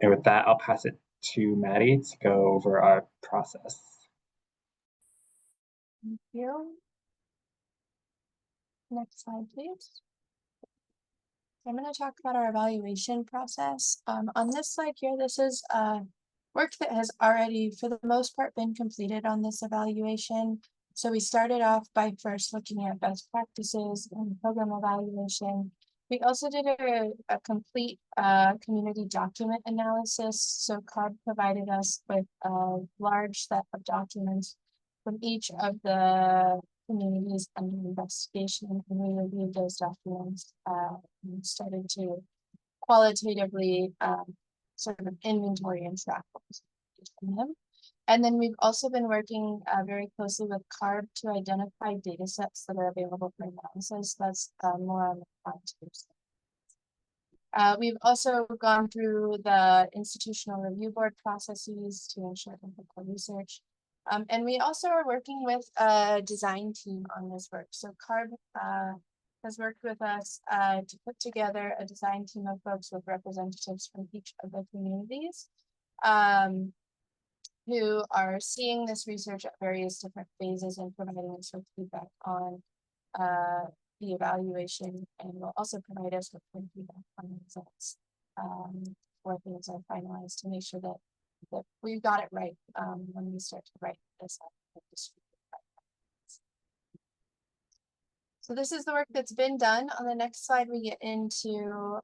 And with that, I'll pass it to Maddie to go over our process. Thank you. Next slide, please. I'm going to talk about our evaluation process. On this slide here, this is work that has already, for the most part, been completed on this evaluation. So we started off by first looking at best practices and program evaluation. We also did a complete community document analysis. So CAPP provided us with a large set of documents from each of the communities under investigation, and we reviewed those documents and started to qualitatively sort of inventory and track what was from them. And then we've also been working very closely with CARB to identify data sets that are available for analysis. That's more on the frontier side. We've also gone through the institutional review board processes to ensure ethical research. And we also are working with a design team on this work. So CARB has worked with us to put together a design team of folks with representatives from each of the communities who are seeing this research at various different phases and providing us with feedback on the evaluation, and will also provide us with feedback on the results before things are finalized to make sure that we got it right when we start to write this up. So this is the work that's been done. On the next slide, we get into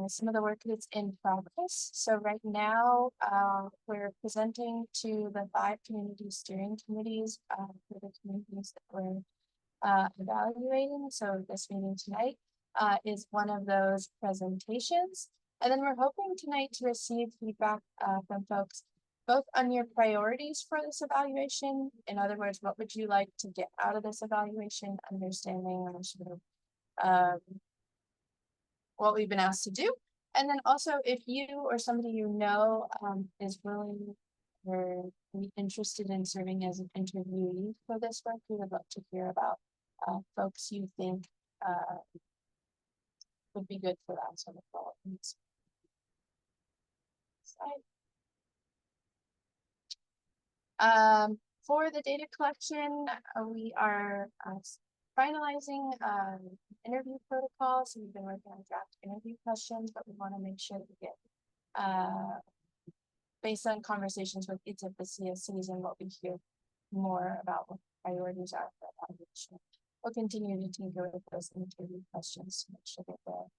some of the work that's in progress. So right now, we're presenting to the 5 community steering committees for the communities that we're evaluating. So this meeting tonight is one of those presentations. And then we're hoping tonight to receive feedback from folks both on your priorities for this evaluation. In other words, what would you like to get out of this evaluation, understanding or sort of what we've been asked to do. And then also if you or somebody you know is willing or interested in serving as an interviewee for this work, we would love to hear about folks you think would be good for that sort of development. For the data collection, we are finalizing interview protocol. So we've been working on draft interview questions, but we want to make sure to get based on conversations with each of the CSCs and what we hear more about what priorities are for evaluation. We'll continue to tinker with those interview questions to make sure that they're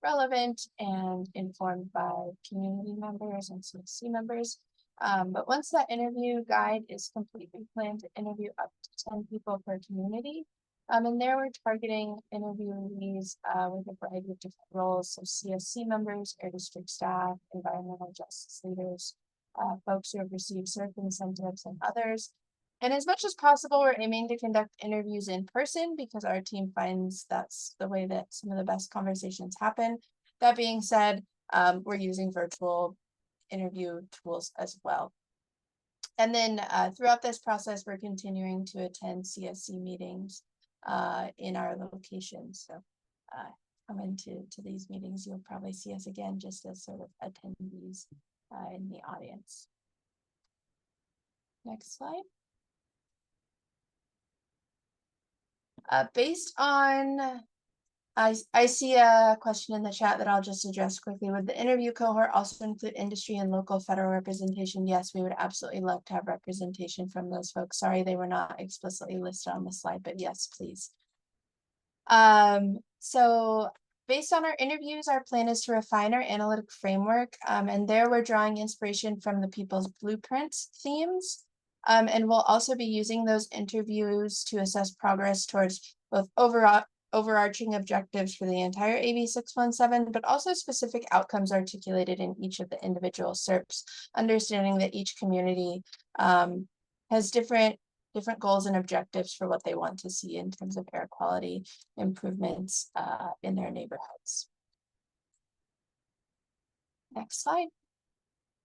relevant and informed by community members and CSC members. But once that interview guide is complete, we plan to interview up to 10 people per community. And there we're targeting interviewees with a variety of different roles. So CSC members, air district staff, environmental justice leaders, folks who have received CERP incentives and others. And as much as possible, we're aiming to conduct interviews in person because our team finds that's the way that some of the best conversations happen. That being said, we're using virtual interview tools as well. And then throughout this process, we're continuing to attend CSC meetings in our locations. So come into these meetings, you'll probably see us again just as sort of attendees in the audience. Next slide. Based on, I see a question in the chat that I'll just address quickly. Would the interview cohort also include industry and local federal representation? Yes, we would absolutely love to have representation from those folks. Sorry, they were not explicitly listed on the slide, but yes, please. So based on our interviews, our plan is to refine our analytic framework. And there we're drawing inspiration from the People's Blueprints themes. And we'll also be using those interviews to assess progress towards both overarching objectives for the entire AB617, but also specific outcomes articulated in each of the individual CERPs, understanding that each community has different goals and objectives for what they want to see in terms of air quality improvements in their neighborhoods. Next slide.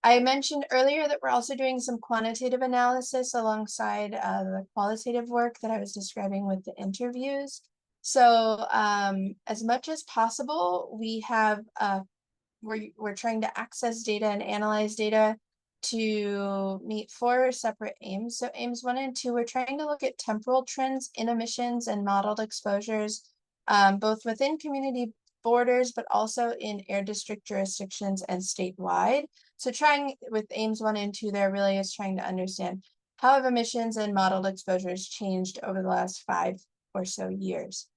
I mentioned earlier that we're also doing some quantitative analysis alongside the qualitative work that I was describing with the interviews. So as much as possible, we have we're trying to access data and analyze data to meet 4 separate aims. So aims 1 and 2, we're trying to look at temporal trends in emissions and modeled exposures, both within community borders, but also in air district jurisdictions and statewide. So trying with aims 1 and 2 there really is trying to understand how have emissions and modeled exposures changed over the last 5 or so years.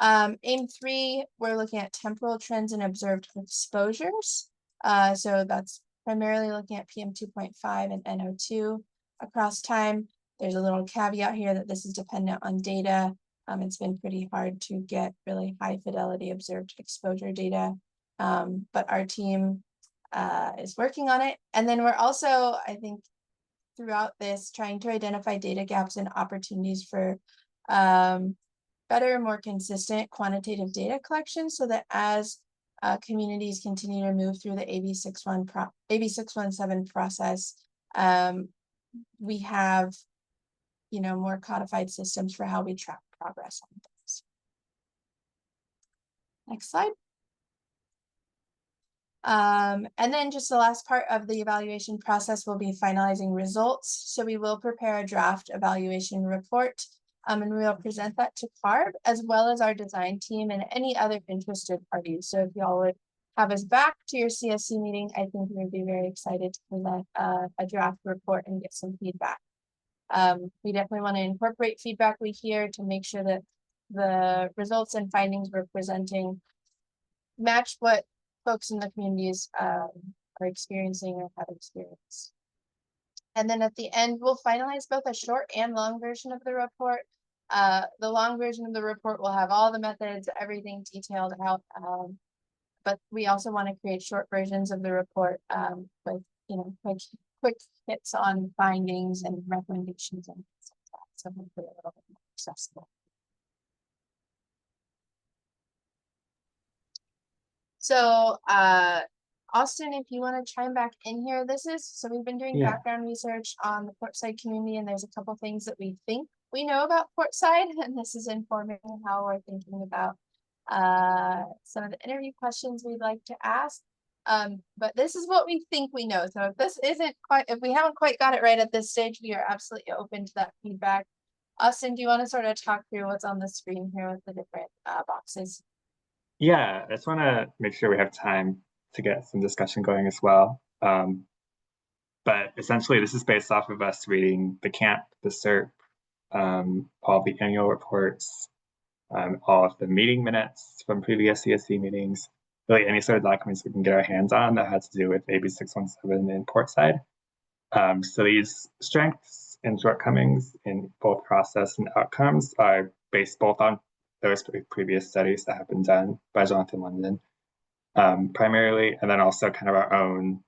Aim 3, we're looking at temporal trends and observed exposures. So that's primarily looking at PM 2.5 and NO2 across time. There's a little caveat here that this is dependent on data. It's been pretty hard to get really high fidelity observed exposure data, but our team is working on it. And then we're also, I think, throughout this, trying to identify data gaps and opportunities for better, more consistent quantitative data collection so that as communities continue to move through the AB617 process, we have, more codified systems for how we track progress on things. Next slide. And then just the last part of the evaluation process will be finalizing results. So we will prepare a draft evaluation report, and we will present that to CARB as well as our design team and any other interested parties. So if y'all would have us back to your CSC meeting, I think we would be very excited to present a draft report and get some feedback. We definitely want to incorporate feedback we hear to make sure that the results and findings we're presenting match what folks in the communities are experiencing or have experienced. And then at the end, we'll finalize both a short and long version of the report. The long version of the report will have all the methods, everything detailed out. But we also want to create short versions of the report with quick hits on findings and recommendations and things like that. So hopefully a little bit more accessible. So Austin, if you want to chime back in here, so we've been doing background research on the Portside community, and there's a couple things that we think we know about Portside, and this is informing how we're thinking about some of the interview questions we'd like to ask. But this is what we think we know. So if this isn't quite, if we haven't quite got it right at this stage, we are absolutely open to that feedback. Austin, do you want to sort of talk through what's on the screen here with the different boxes? Yeah, I just want to make sure we have time to get some discussion going as well. But essentially, this is based off of us reading the CAPP, the CERP, all the annual reports, all of the meeting minutes from previous CSC meetings, really any sort of documents we can get our hands on that has to do with AB617 and Portside. So these strengths and shortcomings in both process and outcomes are based both on those previous studies that have been done by Jonathan London, primarily, and then also kind of our own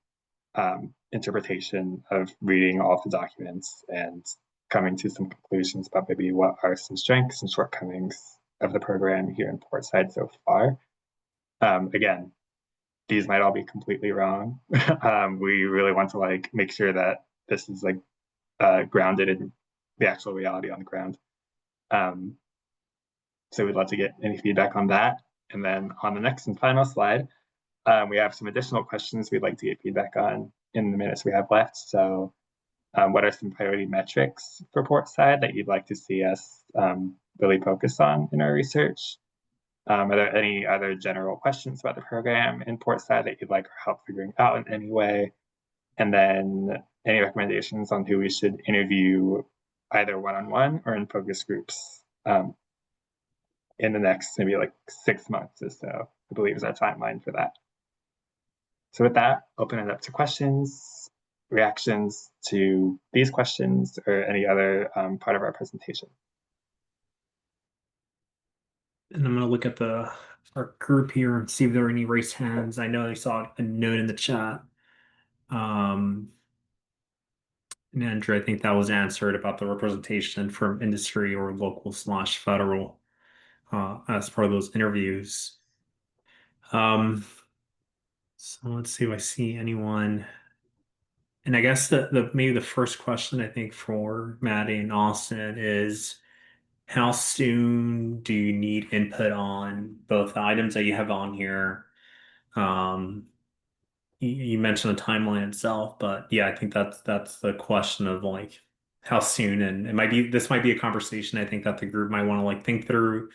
interpretation of reading all of the documents and coming to some conclusions about maybe what are some strengths and shortcomings of the program here in Portside so far. Again, these might all be completely wrong. We really want to make sure that this is grounded in the actual reality on the ground. So we'd love to get any feedback on that. And then on the next and final slide, we have some additional questions we'd like to get feedback on in the minutes we have left. So what are some priority metrics for Portside that you'd like to see us really focus on in our research? Are there any other general questions about the program in Portside that you'd like help figuring out in any way? And then any recommendations on who we should interview either one-on-one or in focus groups in the next maybe 6 months or so, I believe is our timeline for that. So with that, open it up to questions, reactions to these questions, or any other part of our presentation. And I'm going to look at our group here and see if there are any raised hands. I know I saw a note in the chat. And Andrew, I think that was answered about the representation from industry or local/federal as part of those interviews. So let's see if I see anyone. And I guess maybe the first question I think for Maddie and Austin is, how soon do you need input on both the items that you have on here? You mentioned the timeline itself, but yeah, I think that's the question of how soon, and this might be a conversation I think that the group might want to think through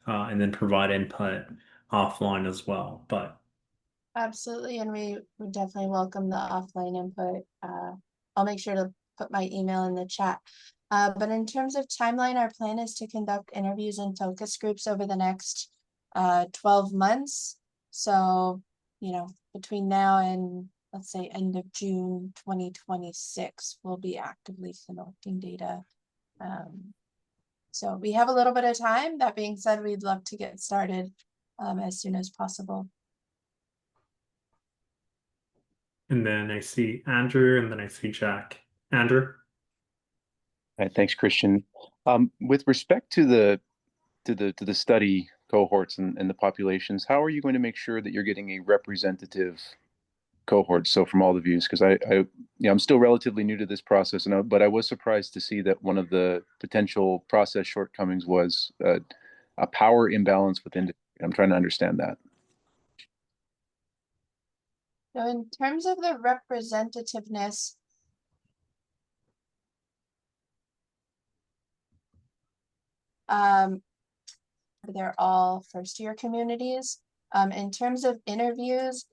and then provide input offline as well. But Absolutely, and we would definitely welcome the offline input. I'll make sure to put my email in the chat. But in terms of timeline, our plan is to conduct interviews and focus groups over the next 12 months. So, between now and let's say end of June 2026, we'll be actively collecting data. So we have a little bit of time. That being said, we'd love to get started as soon as possible. And then I see Andrew, and then I see Jack. Andrew? All right, thanks, Christian. With respect to the study cohorts and the populations, how are you going to make sure that you're getting a representative cohort? So from all the views, because I'm still relatively new to this process, but I was surprised to see that one of the potential process shortcomings was a power imbalance within. I'm trying to understand that. So in terms of the representativeness, they're all first-year communities. In terms of interviews,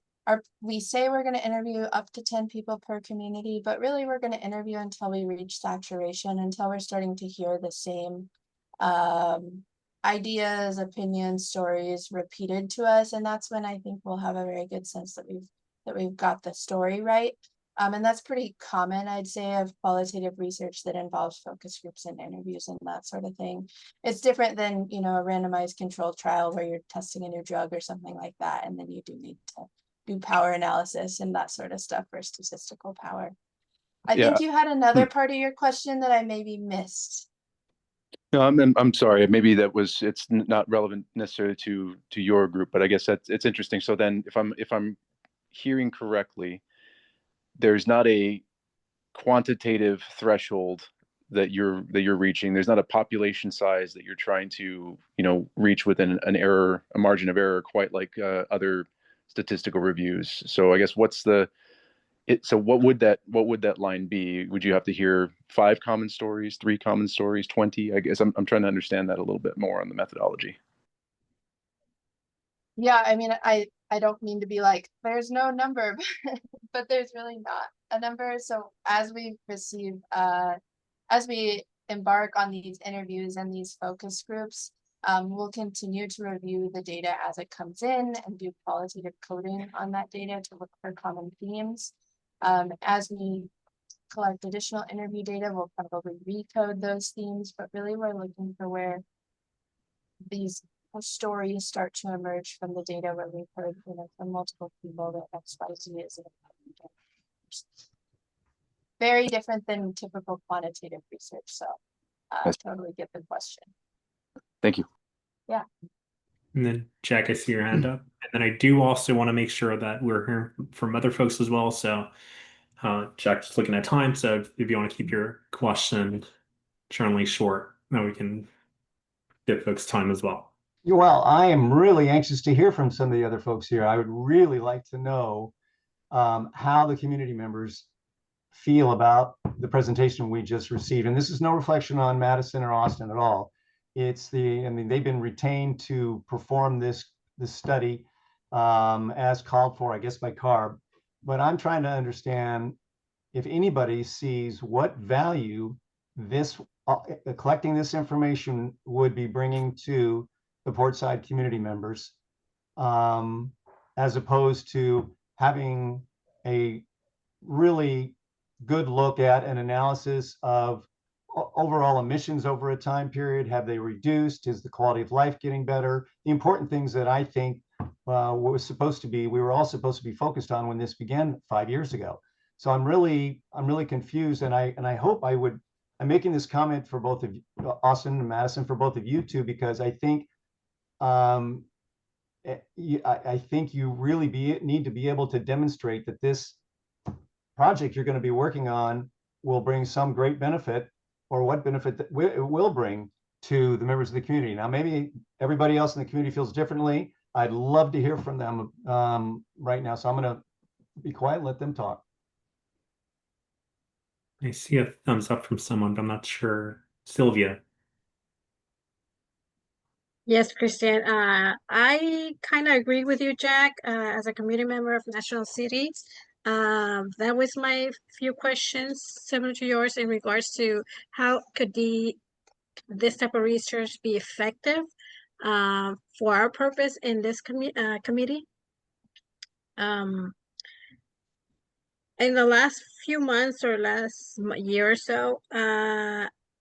we say we're going to interview up to 10 people per community, but really we're going to interview until we reach saturation, until we're starting to hear the same ideas, opinions, stories repeated to us. And that's when I think we'll have a very good sense that we've got the story right. And that's pretty common, I'd say, of qualitative research that involves focus groups and interviews and that sort of thing. It's different than, a randomized controlled trial where you're testing a new drug or something like that. And then you do need to do power analysis and that sort of stuff for statistical power. I think you had another part of your question that I maybe missed. No, I'm sorry. Maybe it's not relevant necessarily to your group, but I guess it's interesting. So then if I'm hearing correctly, there's not a quantitative threshold that you're reaching. There's not a population size that you're trying to, reach within a margin of error, quite like other statistical reviews. So I guess so what would that line be? Would you have to hear 5 common stories, 3 common stories, 20? I guess I'm trying to understand that a little bit more on the methodology. Yeah, I mean, I don't mean to be like, there's no number, but there's really not a number. So as we receive, as we embark on these interviews and these focus groups, we'll continue to review the data as it comes in and do qualitative coding on that data to look for common themes. As we collect additional interview data, we'll probably recode those themes, but really we're looking for where these stories start to emerge from the data where we've heard, from multiple people that XYZ is very different than typical quantitative research. So I totally get the question. Thank you. Yeah. And then Jack, I see your hand up. And then I do also want to make sure that we're hearing from other folks as well. So Jack's looking at time. So if you want to keep your question generally short, then we can give folks time as well. Well, I am really anxious to hear from some of the other folks here. I would really like to know how the community members feel about the presentation we just received. And this is no reflection on Madison or Austin at all. It's they've been retained to perform this study as called for, I guess, by CARB. But I'm trying to understand if anybody sees what value this collecting this information would be bringing to the Portside community members, as opposed to having a really good look at an analysis of overall emissions over a time period. Have they reduced? Is the quality of life getting better? The important things that I think we were all supposed to be focused on when this began 5 years ago. So I'm really confused, and I hope I'm making this comment for both of you, Austin and Madison, for both of you two, because I think I think you really need to be able to demonstrate that this project you're going to be working on will bring some great benefit, or what benefit that it will bring to the members of the community. Now, maybe everybody else in the community feels differently. I'd love to hear from them right now. So I'm going to be quiet and let them talk. I see a thumbs up from someone, but I'm not sure. Sylvia. Yes, Christian. I kind of agree with you, Jack. As a community member of National City, that was my few questions similar to yours in regards to how could this type of research be effective for our purpose in this committee. In the last few months or last year or so,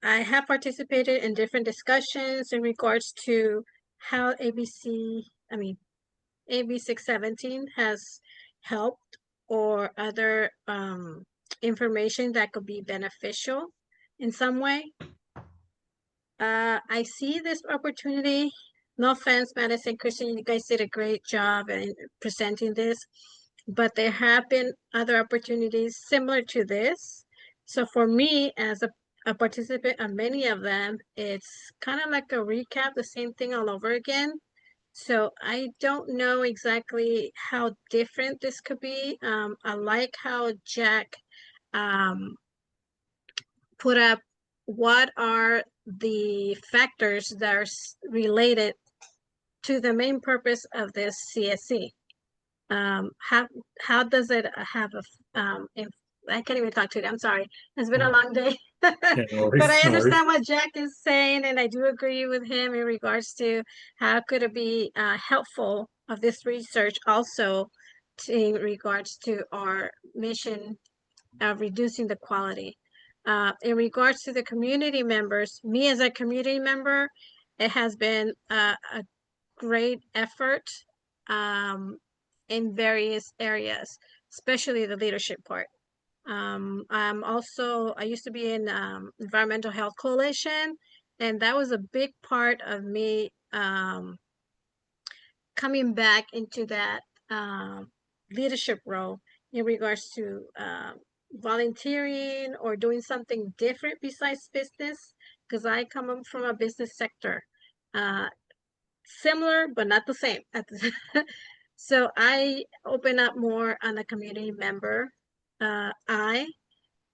I have participated in different discussions in regards to how AB617 has helped, or other information that could be beneficial in some way. I see this opportunity. No offense, Madison, Christian, you guys did a great job in presenting this, but there have been other opportunities similar to this. So for me, as a participant on many of them, it's kind of like a recap, the same thing all over again. So I don't know exactly how different this could be. I like how Jack put up what are the factors that are related to the main purpose of this CSC. How does it have I can't even talk to it. I'm sorry. It's been a long day. Yeah, no worries, But I no worries. understand what Jack is saying, and I do agree with him in regards to how could it be helpful of this research also in regards to our mission of reducing the quality. In regards to the community members, me as a community member, it has been a great effort in various areas, especially the leadership part. I used to be in Environmental Health Coalition, and that was a big part of me coming back into that leadership role in regards to volunteering or doing something different besides business, because I come from a business sector. Similar, but not the same. So I open up more on a community member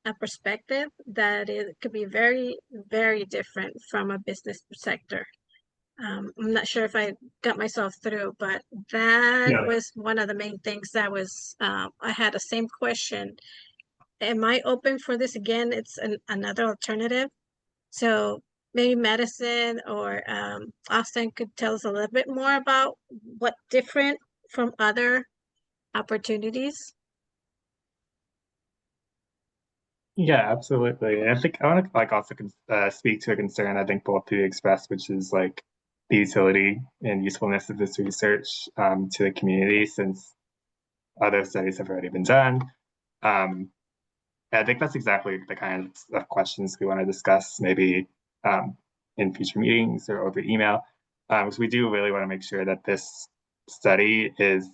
a perspective that it could be very, very different from a business sector. I'm not sure if I got myself through, but that was one of the main things that was, I had the same question. Am I open for this again? It's another alternative. So maybe Madison or Austin could tell us a little bit more about what different from other opportunities. Yeah, absolutely. I think I want to like also speak to a concern I think both of you expressed, which is like the utility and usefulness of this research to the community, since other studies have already been done. I think that's exactly the kind of questions we want to discuss, maybe in future meetings or over email, because we do really want to make sure that this study is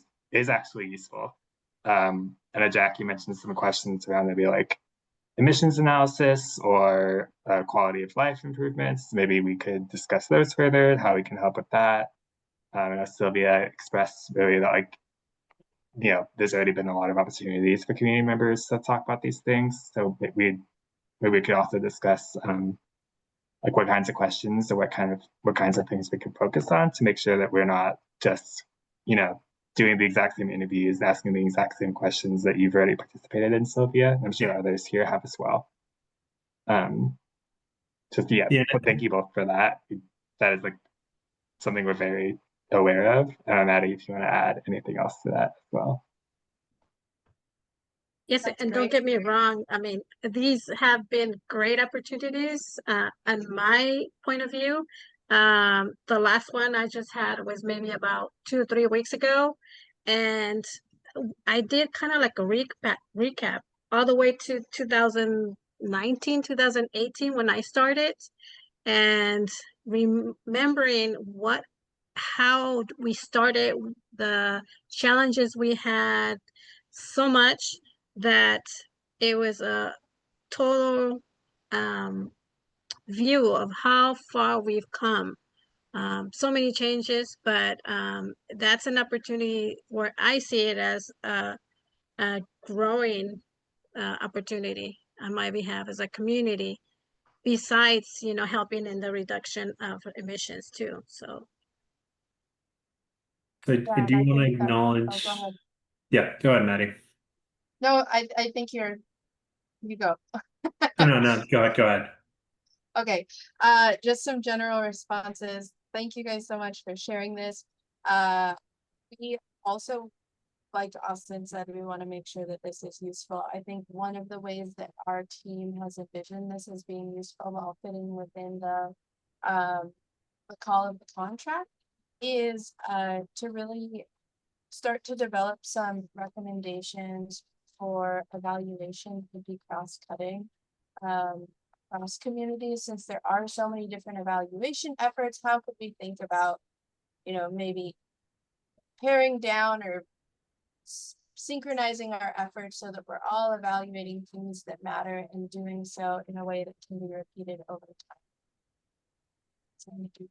actually useful. I know Jackie mentioned some questions around maybe like emissions analysis or quality of life improvements. Maybe we could discuss those further, how we can help with that. I know Sylvia expressed really that like, you know, there's already been a lot of opportunities for community members to talk about these things. So maybe we could also discuss like what kinds of questions or what kinds of things we could focus on to make sure that we're not just, you know, doing the exact same interviews, asking the exact same questions that you've already participated in, Sylvia. I'm sure others here have as well. Thank you both for that. That is like something we're very aware of. Maddie, if you want to add anything else to that as well. Yes, and don't get me wrong. I mean, these have been great opportunities. On my point of view, the last one I just had was maybe about 2 or 3 weeks ago, and I did kind of like a recap all the way to 2019, 2018 when I started, and remembering how we started, the challenges we had, so much that it was a total view of how far we've come. So many changes, but that's an opportunity where I see it as a growing opportunity on my behalf as a community, besides, you know, helping in the reduction of emissions too. So I do want to acknowledge. go ahead. Yeah, go ahead, Maddie. No, I think you go. No, go ahead. Okay, just some general responses. Thank you guys so much for sharing this. We also, like Austin said, we want to make sure that this is useful. I think one of the ways that our team has envisioned this as being useful while fitting within the call of the contract is to really start to develop some recommendations for evaluation to be cross-cutting across communities. Since there are so many different evaluation efforts, how could we think about, you know, maybe paring down or synchronizing our efforts so that we're all evaluating things that matter and doing so in a way that can be repeated over time. So we do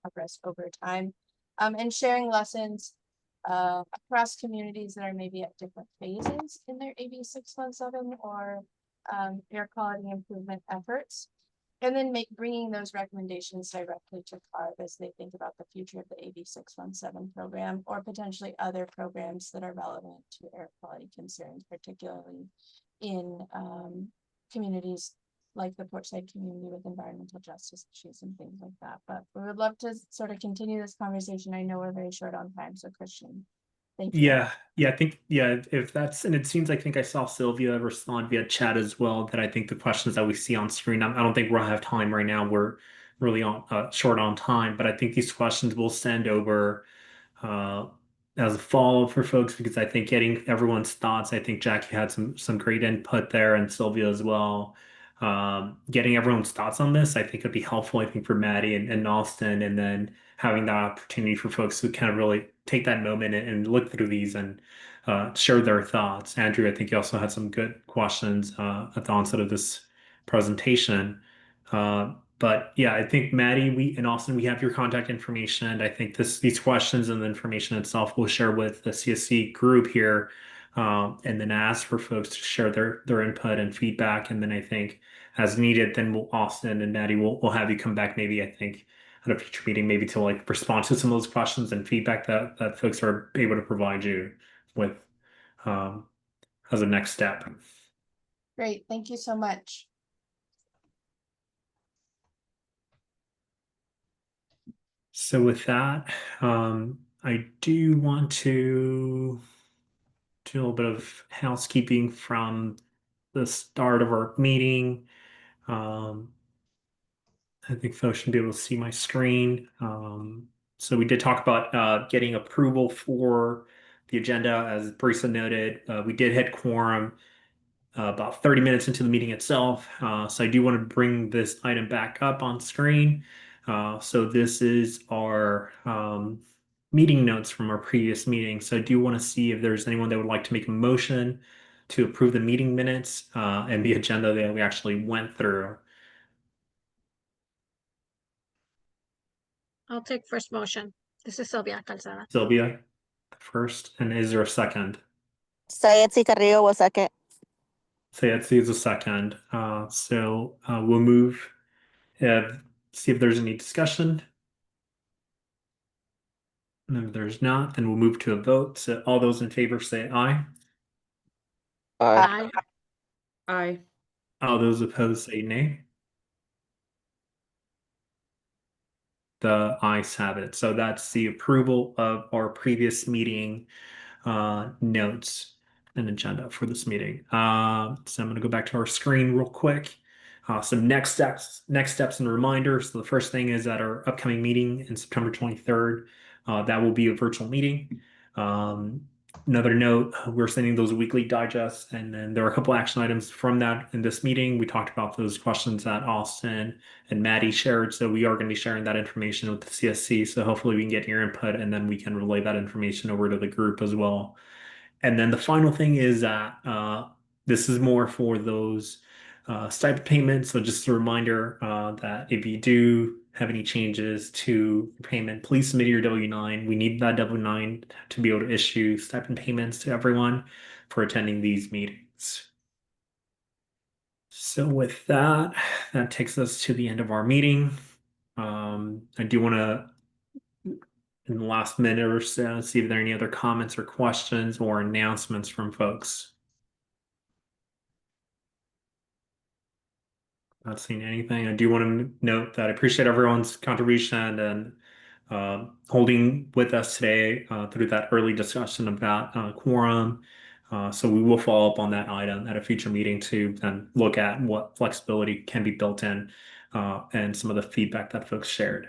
progress over time, and sharing lessons across communities that are maybe at different phases in their AB617 or air quality improvement efforts, and then bringing those recommendations directly to CARB as they think about the future of the AB617 program, or potentially other programs that are relevant to air quality concerns, particularly in communities like the Portside community with environmental justice issues and things like that. But we would love to sort of continue this conversation. I know we're very short on time, so Christian, thank you. Yeah, I think, if that's, and it seems, I think I saw Sylvia respond via chat as well, that I think the questions that we see on screen, I don't think we'll have time right now. We're really short on time, but I think these questions will send over as a follow-up for folks, because I think getting everyone's thoughts, I think Jackie had some great input there, and Sylvia as well. Getting everyone's thoughts on this, I think would be helpful, I think, for Maddie and Austin, and then having the opportunity for folks who kind of really take that moment and look through these and share their thoughts. Andrew, I think you also had some good questions at the onset of this presentation. But yeah, I think Maddie, and Austin, we have your contact information. And I think these questions and the information itself we'll share with the CSC group here, and then ask for folks to share their input and feedback. And then I think as needed, then Austin and Maddie will have you come back maybe, I think, at a future meeting, maybe to like respond to some of those questions and feedback that folks are able to provide you with as a next step. Great, thank you so much. So with that, I do want to do a little bit of housekeeping from the start of our meeting. I think folks should be able to see my screen. So we did talk about getting approval for the agenda. As Brisa noted, we did hit quorum about 30 minutes into the meeting itself. So I do want to bring this item back up on screen. So this is our meeting notes from our previous meeting. So I do want to see if there's anyone that would like to make a motion to approve the meeting minutes and the agenda that we actually went through. I'll take first motion. This is Sylvia Calzada. Sylvia, first, and is there a second? Sayetsi Carrillo was second. Sayetsi is a second. So we'll move, see if there's any discussion. And if there's not, then we'll move to a vote. So all those in favor say aye. Aye. Aye. All those opposed say nay. The ayes have it. So that's the approval of our previous meeting notes and agenda for this meeting. So I'm going to go back to our screen real quick. Some next steps and reminders. So the first thing is at our upcoming meeting in September 23rd. That will be a virtual meeting. Another note, we're sending those weekly digests, and then there are a couple action items from that in this meeting. We talked about those questions that Austin and Maddie shared, so we are going to be sharing that information with the CSC, so hopefully we can get your input, and then we can relay that information over to the group as well. And then the final thing is that this is more for those stipend payments, so just a reminder that if you do have any changes to payment, please submit your W-9. We need that W-9 to be able to issue stipend payments to everyone for attending these meetings. So with that, that takes us to the end of our meeting. I do want to, in the last minute or so, see if there are any other comments or questions or announcements from folks. Not seeing anything. I do want to note that I appreciate everyone's contribution and holding with us today through that early discussion about quorum. So we will follow up on that item at a future meeting to then look at what flexibility can be built in and some of the feedback that folks shared.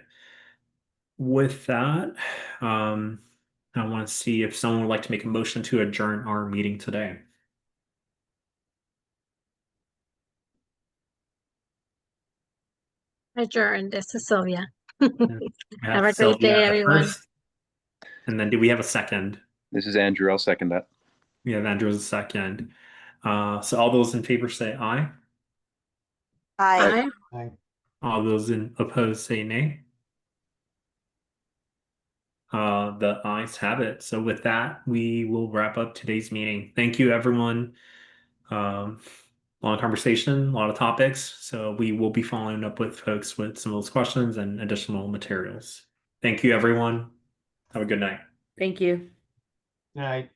With that, I want to see if someone would like to make a motion to adjourn our meeting today. Adjourn. This is Sylvia. Have a great day, everyone. First. And then do we have a second? This is Andrew. I'll second that. We have Andrew as a second. So all those in favor say aye. Aye. Aye. All those opposed say nay. The ayes have it. So with that, we will wrap up today's meeting. Thank you, everyone. Long conversation, a lot of topics. So we will be following up with folks with some of those questions and additional materials. Thank you, everyone. Have a good night. Thank you. Good night.